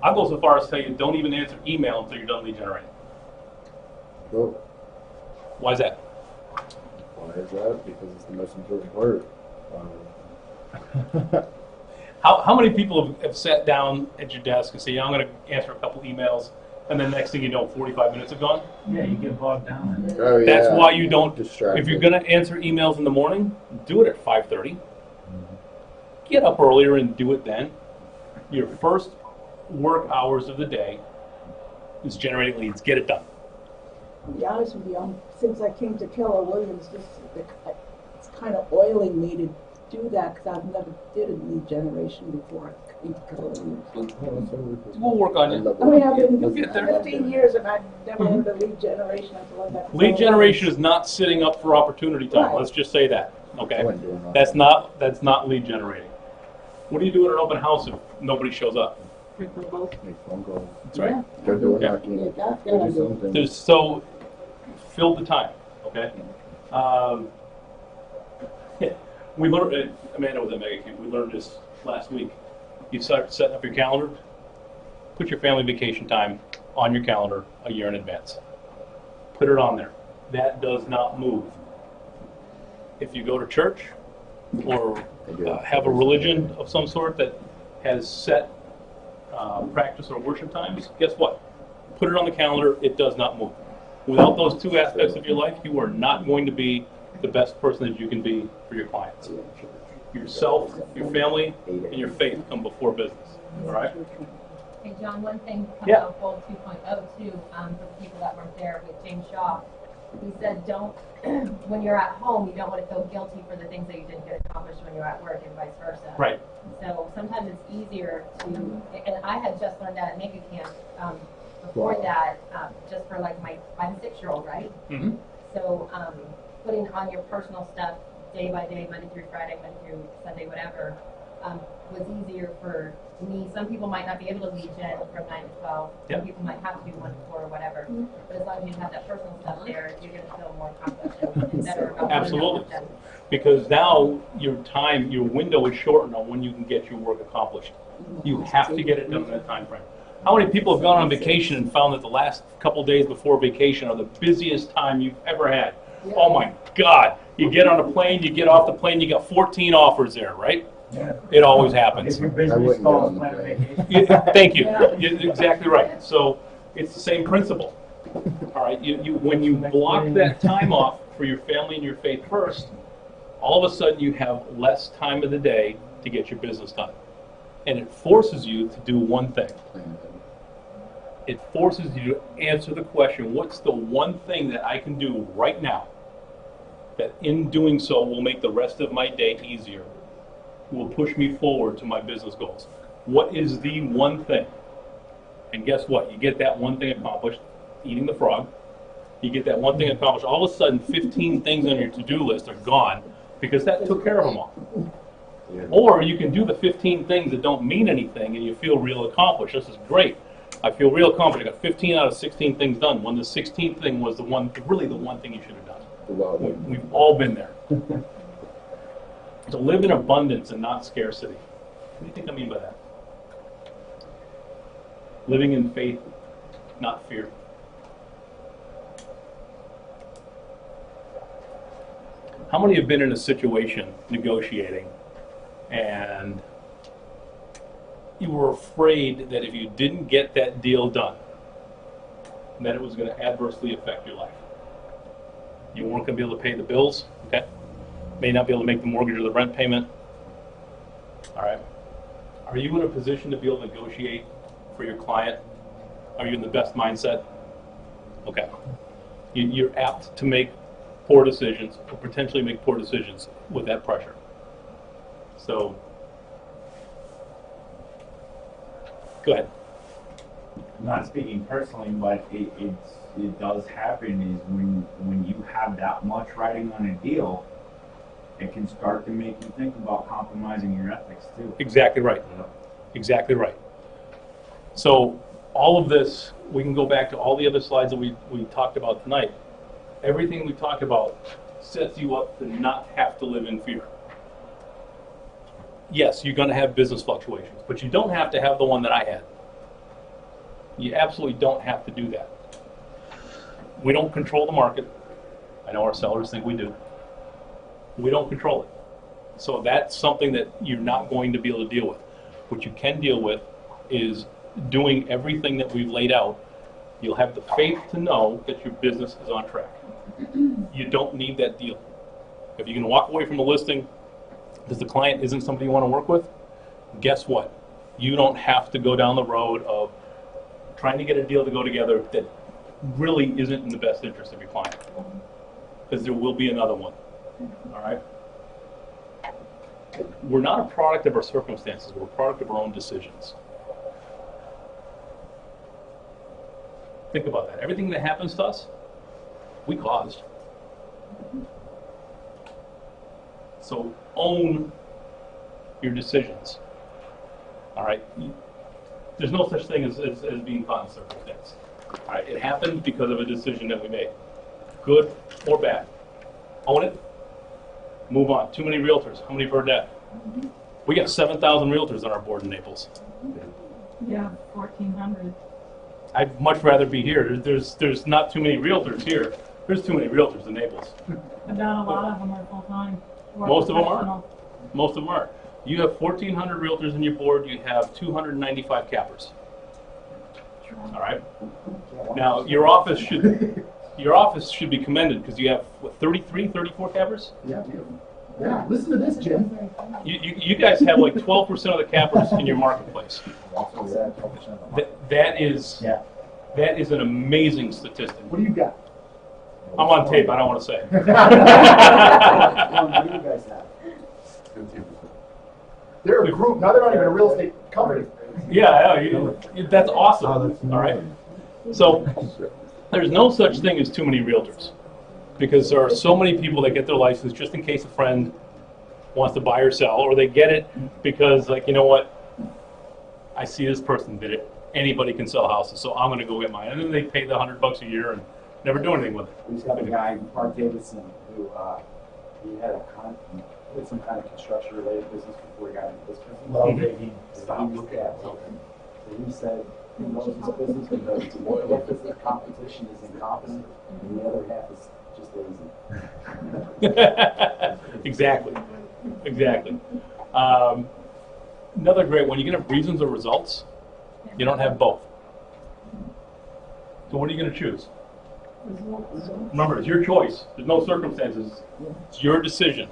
A: I'll go so far as to tell you, don't even answer email until you're done lead generating.
E: Cool.
A: Why is that?
E: Why is that? Because it's the most important part.
A: How many people have sat down at your desk and say, yeah, I'm going to answer a couple emails, and then next thing you know, 45 minutes have gone?
J: Yeah, you get bogged down.
E: Oh, yeah.
A: That's why you don't,
E: Distracted.
A: if you're going to answer emails in the morning, do it at 5:30. Get up earlier and do it then. Your first work hours of the day is generating leads. Get it done.
B: To be honest with you, since I came to Keller Williams, it's kind of oiling me to do that because I've never did a lead generation before I came to Keller Williams.
A: We'll work on it.
B: I mean, I've been
A: You'll get there.
B: 15 years and I've never heard of lead generation until I got to
A: Lead
B: Keller
A: generation
B: Williams.
A: is not sitting up for opportunity time.
B: Right.
A: Let's just say that. Okay?
E: I wouldn't do it.
A: That's not lead generating. What do you do at an open house if nobody shows up?
E: Make phone calls.
A: That's right.
E: Go do it.
A: Yeah.
E: Knocking.
B: Yeah, that's
E: Go
B: what I
E: do
B: do.
E: something.
A: So fill the time. Okay. We learned. Amanda was at Mega Camp. We learned this last week. You start setting up your calendar. Put your family vacation time on your calendar a year in advance. Put it on there. That does not move. If you go to church or have a religion of some sort that has set practice or worship times, guess what? Put it on the calendar. It does not move. Without those two aspects of your life, you are not going to be the best person that you can be for your clients. Yourself, your family, and your faith come before business. All right?
N: Hey, John, one thing coming
A: Yeah.
N: on Goal 2.0 too, for the people that weren't there with James Shaw. He said, don't, when you're at home, you don't want to feel guilty for the things that you didn't get accomplished when you're at work and vice versa.
A: Right.
N: So sometimes it's easier to, and I had just learned that at Mega Camp, before that, just for like I'm a 6-year-old, right?
A: Mm-hmm.
N: So putting on your personal stuff day by day, Monday through Friday, Monday through Sunday, whatever, was easier for me. Some people might not be able to lead gen from 9 to 12.
A: Yep.
N: Some people might have to do 1 to 4 or whatever. But as long as you have that personal stuff there, you're going to feel more accomplished and better about
A: Absolutely.
N: them.
A: Because now your time, your window is shortened on when you can get your work accomplished. You have to get it done in that time frame. How many people have gone on vacation and found that the last couple days before vacation are the busiest time you've ever had? Oh my God. You get on a plane, you get off the plane, you got 14 offers there, right?
J: Yeah.
A: It always happens.
J: If you're
E: I
J: busy,
E: wouldn't go on
J: stalls,
E: the
J: plan a
E: plane.
J: vacation.
A: Thank you. You're exactly right. So it's the same principle. All right. When you block that time off for your family and your faith first, all of a sudden you have less time of the day to get your business done. And it forces you to do one thing. It forces you to answer the question, what's the one thing that I can do right now that in doing so will make the rest of my day easier, will push me forward to my business goals? What is the one thing? And guess what? You get that one thing accomplished, eating the frog. You get that one thing accomplished. All of a sudden, 15 things on your to-do list are gone because that took care of them all. Or you can do the 15 things that don't mean anything and you feel real accomplished. This is great. I feel real accomplished. I got 15 out of 16 things done, when the 16th thing was really the one thing you should have done. We've all been there. To live in abundance and not scarcity. What do you think I mean by that? Living in faith, not fear. How many have been in a situation negotiating and you were afraid that if you didn't get that deal done, that it was going to adversely affect your life? You weren't going to be able to pay the bills, okay? May not be able to make the mortgage or the rent payment. All right. Are you in a position to be able to negotiate for your client? Are you in the best mindset? Okay. You're apt to make poor decisions or potentially make poor decisions with that pressure. So, go ahead.
J: I'm not speaking personally, but it does happen is when you have that much writing on a deal, it can start to make you think about compromising your ethics too.
A: Exactly right. Exactly right. So all of this, we can go back to all the other slides that we talked about tonight. Everything we talked about sets you up to not have to live in fear. Yes, you're going to have business fluctuations, but you don't have to have the one that I had. You absolutely don't have to do that. We don't control the market. I know our sellers think we do. We don't control it. So that's something that you're not going to be able to deal with. What you can deal with is doing everything that we've laid out. You'll have the faith to know that your business is on track. You don't need that deal. If you can walk away from a listing because the client isn't somebody you want to work with, guess what? You don't have to go down the road of trying to get a deal to go together that really isn't in the best interest of your client. Because there will be another one. All right? We're not a product of our circumstances. We're a product of our own decisions. Think about that. Everything that happens to us, we caused. So own your decisions. All right? There's no such thing as being caught in circumstance. All right? It happened because of a decision that we made. Good or bad. Own it. Move on. Too many realtors. How many have heard that? We got 7,000 realtors on our board in Naples.
C: Yeah, 1,400.
A: I'd much rather be here. There's not too many realtors here. There's too many realtors in Naples.
C: But not a lot of them are full-time.
A: Most of them are. Most of them are. You have 1,400 realtors in your board. You have 295 cappers. All right. Now your office should be commended because you have what, 34 cappers.
D: Yeah. Yeah. Listen to this, Jim.
A: You guys have like 12% of the cappers in your marketplace. That is an amazing statistic.
D: What do you got?
A: I'm on tape. I don't want to say.
J: What do you guys have?
M: 15%.
D: They're a group. Now they're not even a real estate company.
A: Yeah, that's awesome. All right. So there's no such thing as too many realtors because there are so many people that get their license just in case a friend wants to buy or sell, or they get it because, like, you know what? I see this person did it. Anybody can sell houses, so I'm going to go get mine. And then they pay the $100 a year and never do anything with it.
J: We just got a guy, Mark Davidson, who he had some kind of construction related business before he got into this business.
D: Well,
J: he stopped looking at it. So he said he knows his business because half of the competition is incompetent and the other half is just lazy.
A: Exactly. Another great one, you can have reasons or results. You don't have both. So what are you going to choose? Remember, it's your choice. There's no circumstances. It's your decision.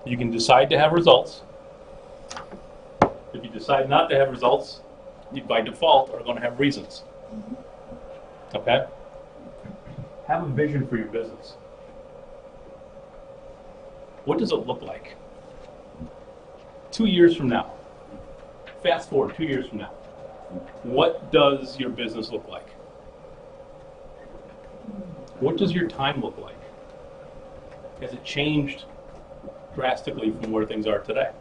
A: You can decide to have results. If you decide not to have results, you by default are going to have reasons. Okay? Have a vision for your business. What does it look like? 2 years from now. Fast forward 2 years from now. What does your business look like? What does your time look like? Has it changed drastically from where things are today?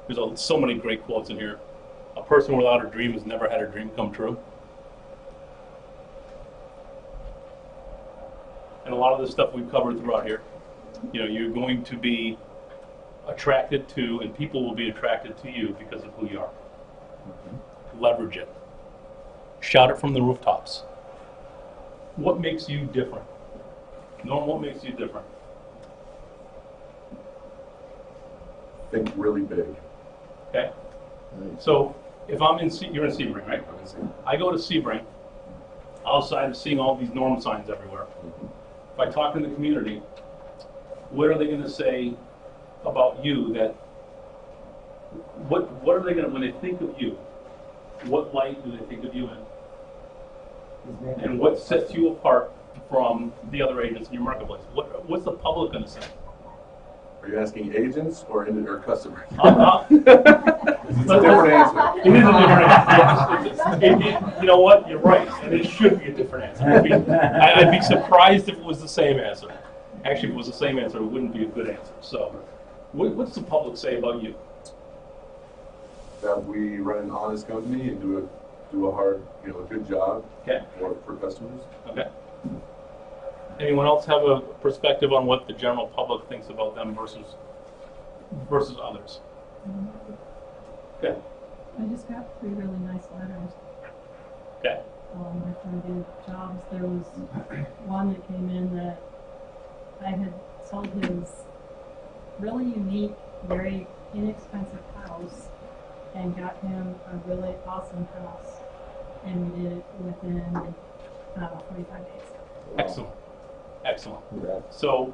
A: There's so many great quotes in here. A person without a dream has never had a dream come true. And a lot of the stuff we've covered throughout here, you know, you're going to be attracted to, and people will be attracted to you because of who you are. Leverage it. Shout it from the rooftops. What makes you different? Norm, what makes you different?
M: Think really big.
A: Okay? So, if I'm in, you're in Sebring, right? I go to Sebring, outside of seeing all these Norm signs everywhere. If I talk in the community, what are they going to say about you that, what are they going to, when they think of you, what light do they think of you in? And what sets you apart from the other agents in your marketplace? What's the public going to say?
M: Are you asking agents or customers?
A: It's
M: a different answer.
A: It is a different answer. Yes. You know what? You're right, and it should be a different answer. I'd be surprised if it was the same answer. Actually, if it was the same answer, it wouldn't be a good answer. So, what's the public say about you?
M: That we run an honest company and do a hard, a good job.
A: Okay.
M: For customers.
A: Okay. Anyone else have a perspective on what the general public thinks about them versus others? Okay.
C: I just got 3 really nice letters.
A: Okay.
C: After I did jobs, there was one that came in that I had sold his really unique, very inexpensive house and got him a really awesome house. And we did it within 45 days.
A: Excellent. Excellent. So,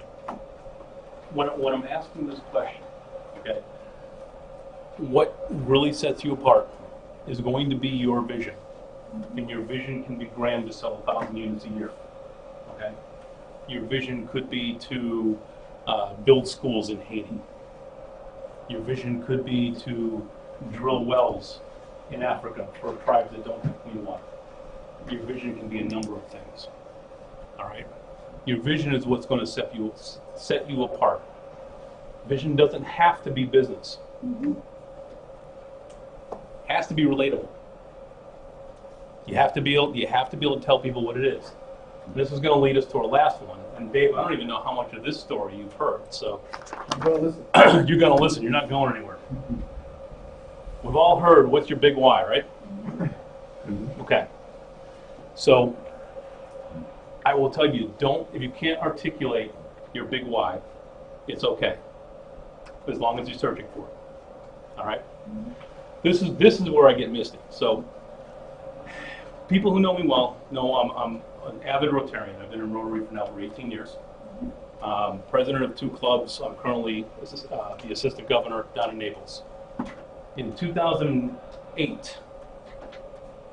A: when I'm asking this question, okay, what really sets you apart is going to be your vision. And your vision can be grand to sell 1,000 units a year. Okay? Your vision could be to build schools in Haiti. Your vision could be to drill wells in Africa for tribes that don't have clean water. Your vision can be a number of things. All right? Your vision is what's going to set you apart. Vision doesn't have to be business. It has to be relatable. You have to be able to tell people what it is. And this is going to lead us to our last one. And Dave, I don't even know how much of this story you've heard, so you're going to listen. You're not going anywhere. We've all heard what's your big why, right? Okay. So I will tell you, if you can't articulate your big why, it's okay, as long as you're searching for it. All right. This is where I get misty. So people who know me well know I'm an avid Rotarian. I've been in Rotary for now for 18 years. President of 2 clubs. I'm currently the assistant governor down in Naples. In 2008,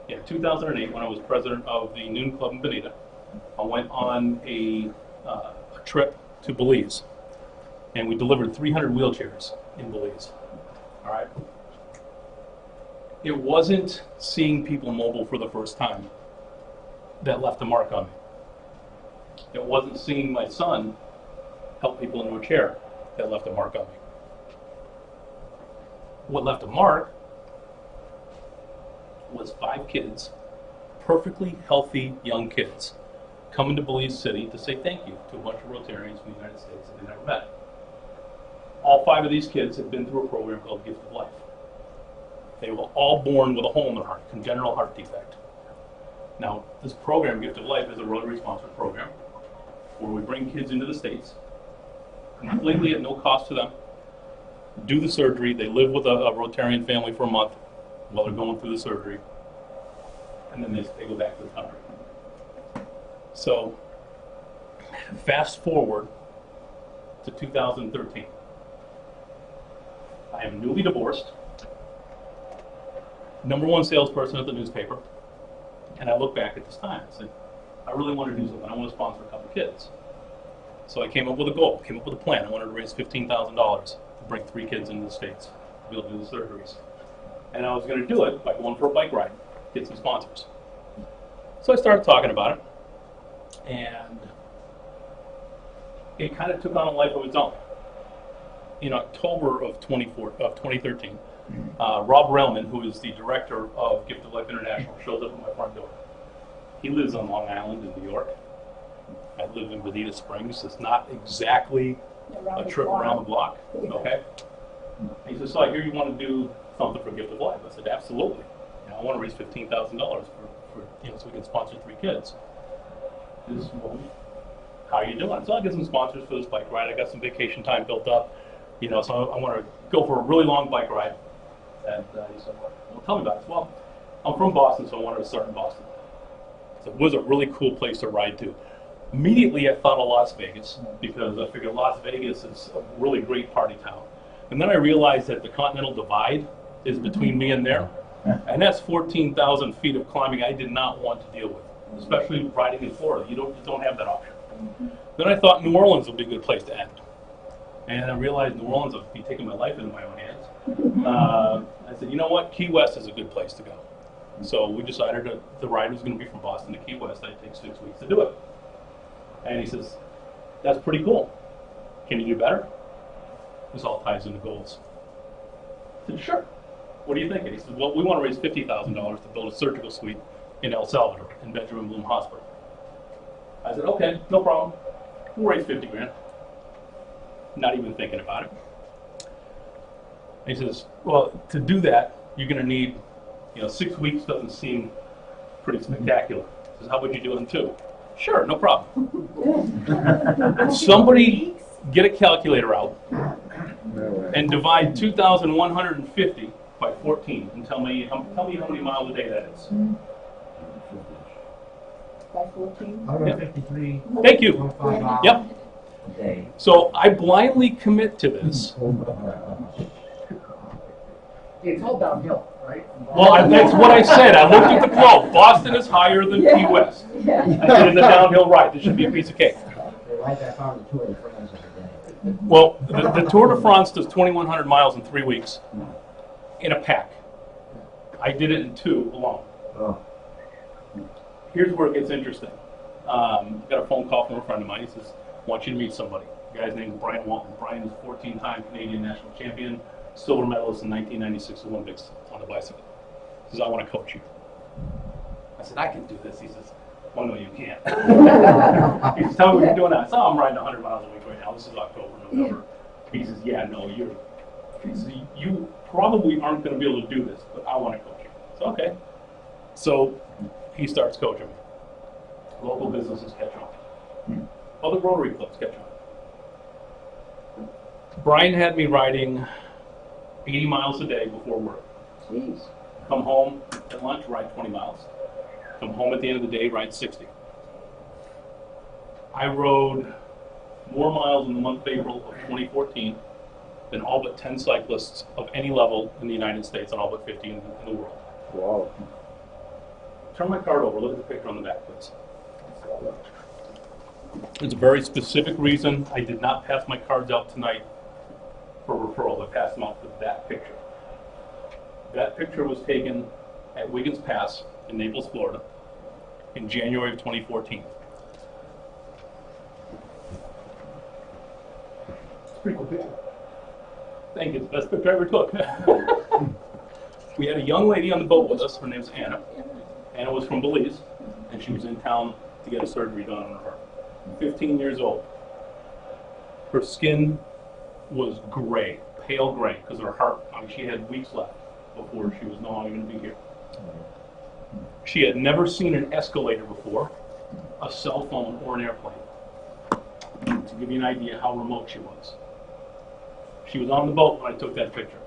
A: when I was president of the Noon Club in Bonita, I went on a trip to Belize, and we delivered 300 wheelchairs in Belize. All right. It wasn't seeing people mobile for the first time that left a mark on me. It wasn't seeing my son help people into a chair that left a mark on me. What left a mark was 5 kids, perfectly healthy young kids, coming to Belize City to say thank you to a bunch of Rotarians from the United States that they never met. All 5 of these kids had been through a program called Gift of Life. They were all born with a hole in their heart, congenital heart defect. Now, this program, Gift of Life, is a Rotary-sponsored program where we bring kids into the States, completely at no cost to them, do the surgery. They live with a Rotarian family for a month while they're going through the surgery, and then they go back to the country. So, fast forward to 2013. I am newly divorced, #1 salesperson at the newspaper, and I look back at this time and said, I really want to do something. I want to sponsor a couple kids. So I came up with a goal, came up with a plan. I wanted to raise $15,000 to bring 3 kids into the States to be able to do the surgeries. And I was going to do it by going for a bike ride, get some sponsors. So I started talking about it, and it kind of took on a life of its own. In October of 2013, Rob Relman, who is the director of Gift of Life International, shows up at my front door. He lives on Long Island in New York. I live in Bonita Springs. It's not exactly a trip around the block, okay? He says, so I hear you want to do something for Gift of Life. I said, absolutely. I want to raise $15,000 for so we can sponsor 3 kids. He says, well, how are you doing? So I get some sponsors for this bike ride. I got some vacation time built up, so I want to go for a really long bike ride. And he said, well, tell me about it. Well, I'm from Boston, so I wanted to start in Boston. So it was a really cool place to ride to. Immediately I thought of Las Vegas, because I figured Las Vegas is a really great party town. And then I realized that the Continental Divide is between me and there. And that's 14,000 feet of climbing I did not want to deal with, especially riding in Florida. You don't have that option. Then I thought New Orleans would be a good place to end. And I realized New Orleans would be taking my life into my own hands. I said, you know what? Key West is a good place to go. So we decided that the ride was going to be from Boston to Key West. I'd take 6 weeks to do it. And he says, that's pretty cool. Can you do better? This all ties into goals. I said, sure. What are you thinking? He said, well, we want to raise $50,000 to build a surgical suite in El Salvador, in Benjamin Bloom Hospital. I said, okay, no problem. We'll raise 50 grand. Not even thinking about it. And he says, well, to do that, you're going to need, 6 weeks doesn't seem pretty spectacular. He says, how about you do it in 2? Sure, no problem. Somebody get a calculator out and divide 2,150 by 14 and tell me how many miles a day that is.
B: By 14?
F: 153.
A: Thank you. Yep. So I blindly commit to this.
D: It's all downhill, right?
A: Well, that's what I said. I looked at the globe. Boston is higher than Key West. I said, in the downhill ride, this should be a piece of cake. Well, the Tour de France does 2,100 miles in 3 weeks in a pack. I did it in 2 alone. Here's where it gets interesting. Got a phone call from a friend of mine. He says, I want you to meet somebody. The guy's name is Brian Walton. Brian is a 14-time Canadian national champion, silver medalist in 1996 Olympics on a bicycle. He says, I want to coach you. I said, I can do this. He says, well, no, you can't. He says, tell me what you're doing now. I said, I'm riding 100 miles a week right now. This is October, November. He says, yeah, no, he says, you probably aren't going to be able to do this, but I want to coach you. So, okay. So he starts coaching me. Local businesses catch on. Other Rotary clubs catch on. Brian had me riding 80 miles a day before work.
B: Jeez.
A: Come home at lunch, ride 20 miles. Come home at the end of the day, ride 60. I rode more miles in the month of April of 2014 than all but 10 cyclists of any level in the United States and all but 50 in the world.
E: Wow.
A: Turn my card over. Look at the picture on the back, please. There's a very specific reason I did not pass my cards out tonight for referral. I passed them out for that picture. That picture was taken at Wiggins Pass in Naples, Florida in January of 2014. It's a pretty cool picture. Thank you. It's the best picture I ever took. We had a young lady on the boat with us. Her name's Anna. Anna was from Belize, and she was in town to get a surgery done on her. 15 years old. Her skin was gray, pale gray, because her heart, she had weeks left before she was no longer going to be here. She had never seen an escalator before, a cell phone, or an airplane. To give you an idea how remote she was. She was on the boat when I took that picture.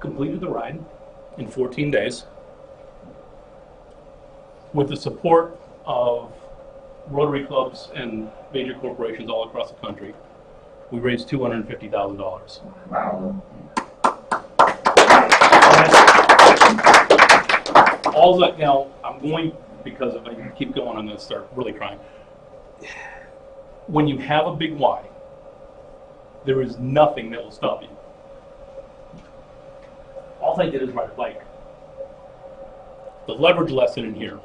A: Completed the ride in 14 days with the support of Rotary clubs and major corporations all across the country. We raised $250,000.
D: Wow.
A: All that, I'm going, because if I keep going, I'm going to start really crying. When you have a big why, there is nothing that will stop you. all I did is ride a bike. The leverage lesson in here,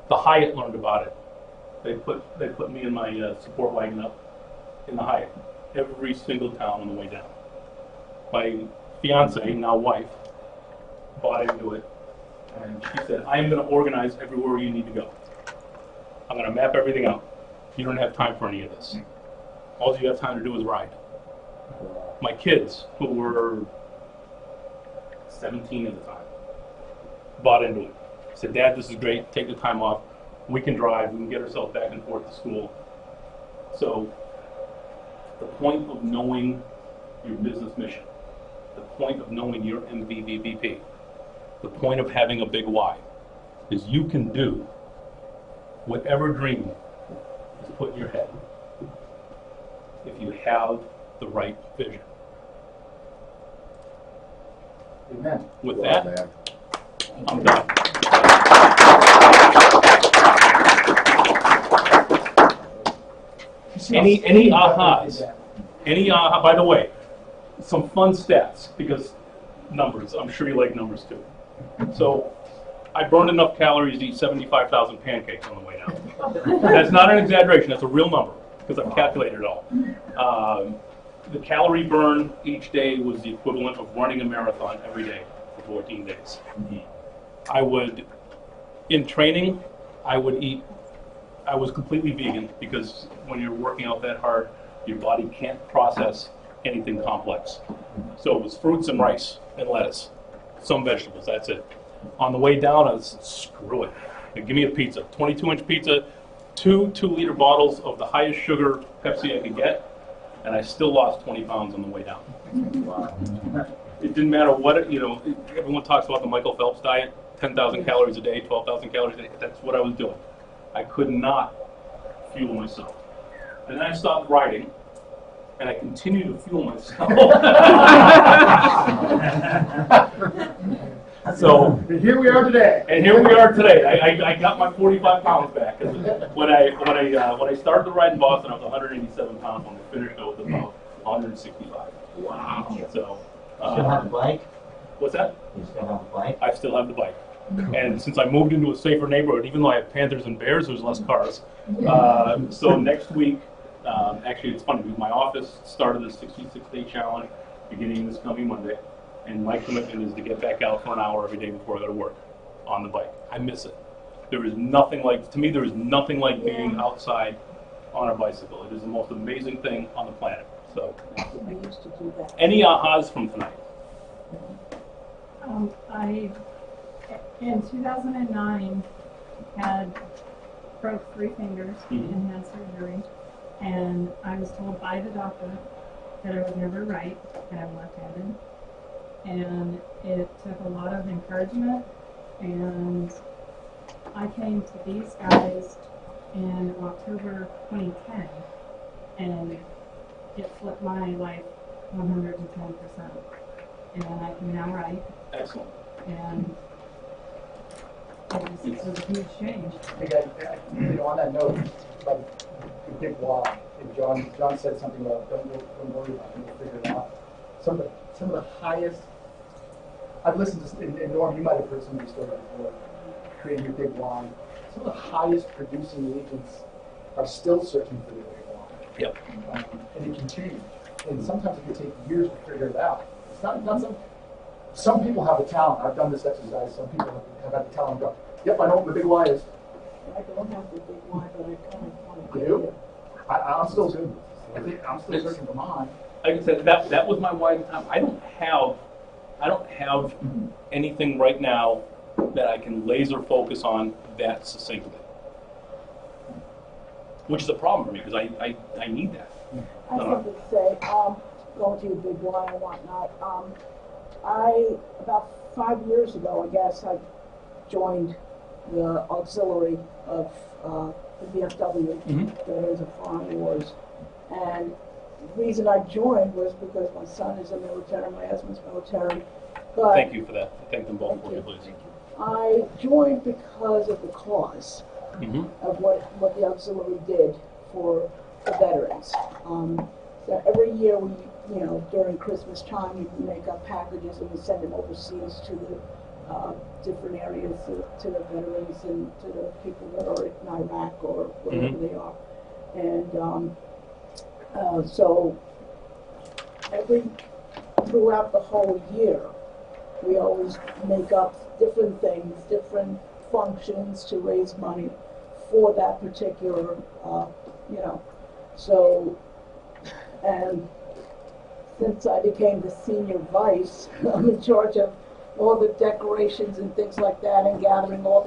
A: the Hyatt learned about it. They put me in my support wagon up in the Hyatt every single town on the way down. My fiance, now wife, bought into it, and she said, I am going to organize everywhere you need to go. I'm going to map everything out. You don't have time for any of this. All you have time to do is ride. My kids, who were 17 at the time, bought into it. Said, Dad, this is great. Take the time off. We can drive. We can get ourselves back and forth to school. So the point of knowing your business mission, the point of knowing your MVVP, the point of having a big why is you can do whatever dream is put in your head if you have the right vision.
D: Amen.
A: With that, I'm done. Any ahas? Any aha? By the way, some fun stats, because numbers. I'm sure you like numbers too. So I burned enough calories to eat 75,000 pancakes on the way down. That's not an exaggeration. That's a real number because I've calculated it all. The calorie burn each day was the equivalent of running a marathon every day for 14 days. I would, in training, I was completely vegan because when you're working out that hard, your body can't process anything complex. So it was fruits and rice and lettuce, some vegetables, that's it. On the way down, I was, screw it. Give me a pizza, 22-inch pizza, two 2-liter bottles of the highest sugar Pepsi I could get, and I still lost 20 pounds on the way down. It didn't matter what, everyone talks about the Michael Phelps diet, 10,000 calories a day, 12,000 calories a day. That's what I was doing. I could not fuel myself. And then I stopped riding, and I continued to fuel myself. So
D: here we are today.
A: And here we are today. I got my 45 pounds back. When I started the ride in Boston, I was 187 pounds. When I finished, I was about 165.
F: Wow.
A: So.
F: You still have the bike?
A: What's that?
F: You still have the bike?
A: I still have the bike. And since I moved into a safer neighborhood, even though I have panthers and bears, there's less cars. So next week, actually it's funny, my office started the 66-day challenge beginning this coming Monday. And my commitment is to get back out for an hour every day before I go to work on the bike. I miss it. There is nothing like, to me, there is nothing like being outside on a bicycle. It is the most amazing thing on the planet. So,
B: I used to do that.
A: any ahas from tonight?
C: I, in 2009, broke 3 fingers and had surgery. And I was told by the doctor that I would never write, and I'm left-handed. And it took a lot of encouragement, and I came to these guys in October 2010, and it flipped my life 110%. And I can now write.
A: Excellent.
C: And it was a huge change.
D: On that note, like the big why, and John said something about don't worry about it, we'll figure it out. Some of the highest, I've listened to, and Norm, you might have heard some of these stories before, creating your big why. Some of the highest producing agents are still searching for their big why.
A: Yep.
D: And it can change. And sometimes it can take years to figure it out. It's not some people have the talent. I've done this exercise. Some people have had the talent and go, yep, I know what the big why is.
B: I don't have the big one, but I kind of want to
D: You do? I'm still searching for mine.
A: Like I said, that was my why at the time. I don't have anything right now that I can laser focus on that succinctly. Which is a problem for me because I need that.
B: I have something to say, going to your big why and whatnot. About 5 years ago, I guess, I joined the auxiliary of the VFW, Veterans of Foreign Wars. And the reason I joined was because my son is a military, my husband's military. But
A: Thank you for that. Thank them both for you, please.
B: I joined because of the cause of what the auxiliary did for the veterans. So every year we you know, during Christmas time, we make up packages and we send them overseas to the different areas, to the veterans and to the people that are in Iraq or wherever they are. And so throughout the whole year, we always make up different things, different functions to raise money for that particular, you know. So, and since I became the senior vice, I'm in charge of all the decorations and things like that, and gathering all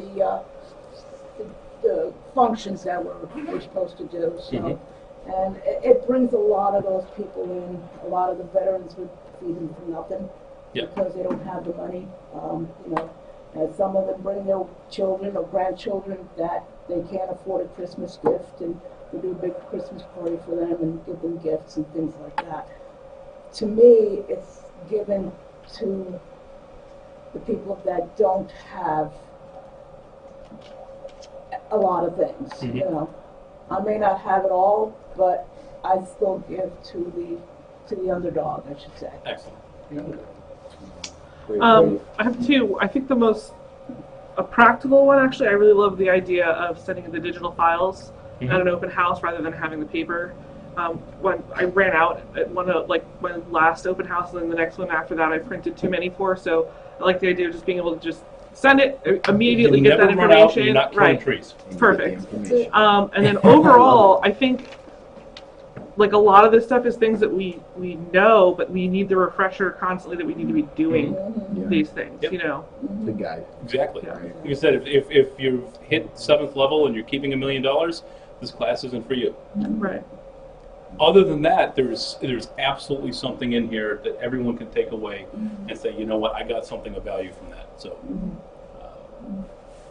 B: the functions that we're supposed to do. So, and it brings a lot of those people in. A lot of the veterans would feed them for nothing because they don't have the money. You know, and some of them bring their children or grandchildren that they can't afford a Christmas gift, and we do a big Christmas party for them and give them gifts and things like that. To me, it's given to the people that don't have a lot of things. You know, I may not have it all, but I still give to the underdog, I should say.
A: Excellent.
G: I have two. I think a practical one, actually, I really love the idea of sending the digital files at an open house rather than having the paper. When I ran out at my last open house, and then the next one after that I printed too many for, so I like the idea of just being able to just send it, immediately get that information.
A: You're not cutting trees.
G: Perfect. And then overall, I think like a lot of this stuff is things that we know, but we need the refresher constantly that we need to be doing these things, you know.
E: The guide.
A: Exactly. Like you said, if you've hit 7th level and you're keeping $1 million, this class isn't for you.
G: Right.
A: Other than that, there's absolutely something in here that everyone can take away and say, you know what, I got something of value from that. So,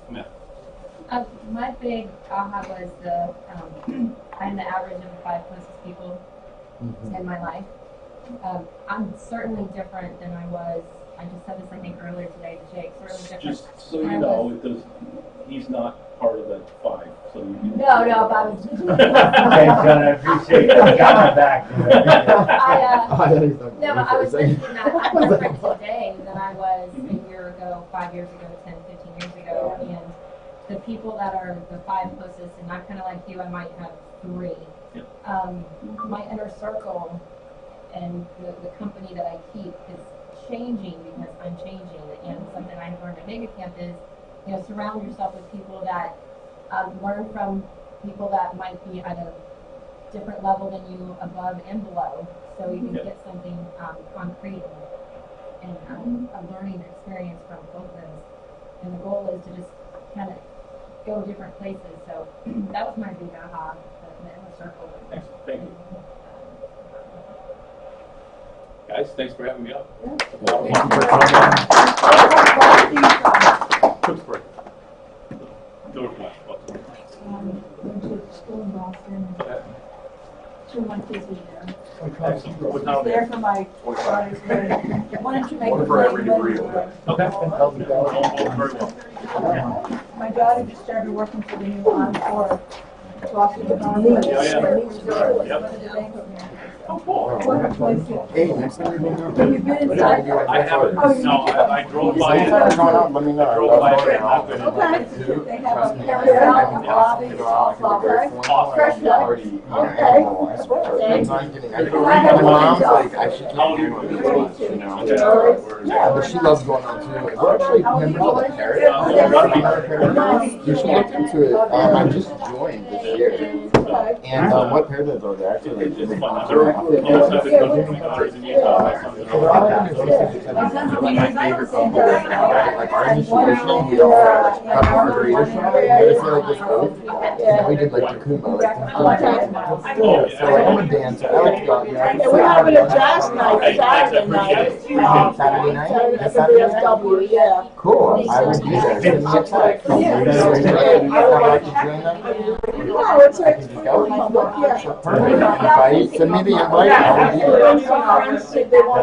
A: Matt.
N: My big aha was I'm the average of the 5 closest people in my life. I'm certainly different than I was. I just said this, I think, earlier today to Jake. Certainly different.
A: Just so you know, he's not part of the 5. So
N: No, but I was.
J: Thanks, John. I appreciate it. I got my back.
N: No, but I was thinking that I'm different today than I was a year ago, 5 years ago, 10, 15 years ago, and the people that are the 5 closest, and I'm kind of like you, I might have 3. My inner circle and the company that I keep is changing because I'm changing, and something I learned at Mega Camp is, you know, surround yourself with people that learn from people that might be at a different level than you, above and below, so you can get something concrete and a learning experience from both of those. And the goal is to just kind of go different places. So that was my big aha, the inner circle.
A: Excellent. Thank you. Guys, thanks for having me up. Quick break.
K: Went to school in Boston. 2 of my kids were there.
A: Excellent. What time?
K: There for my daughter's wedding. Why don't you make
M: One
K: a
M: for every
K: wedding?
M: degree.
A: Okay. Very well.
K: My daughter just started working for the new Encore. Talking about it.
A: Oh, cool.
E: Hey, next time you're going
K: Have you been inside?
A: I haven't. No, I drove by it.
E: Let me know.
A: I drove by it.
K: Okay. They have a carousel in the lobby, all fresh up. Okay.
E: My mom's like, I should keep doing this, you know. Yeah, but she loves going out too. We're actually members of the Parrot. You should look into it. I just joined this year. And what Parrot are they actually?
A: It's fun. They're almost at the community college in Utah.
E: My favorite couple, like our initiation, we all had a margarita shot. We had like this oath, and we did like the Kumo. So like I'm a dancer. I like to go out here.
B: And we're having a jazz night Saturday night.
E: Saturday night?
B: At the VFW, yeah.
E: Cool. I will be there. Send me a text. I'd like to join them.
B: No, it's like,
E: Go.
B: yeah.
E: Perfect. Send me the invite. I will be there.
B: Friends said they want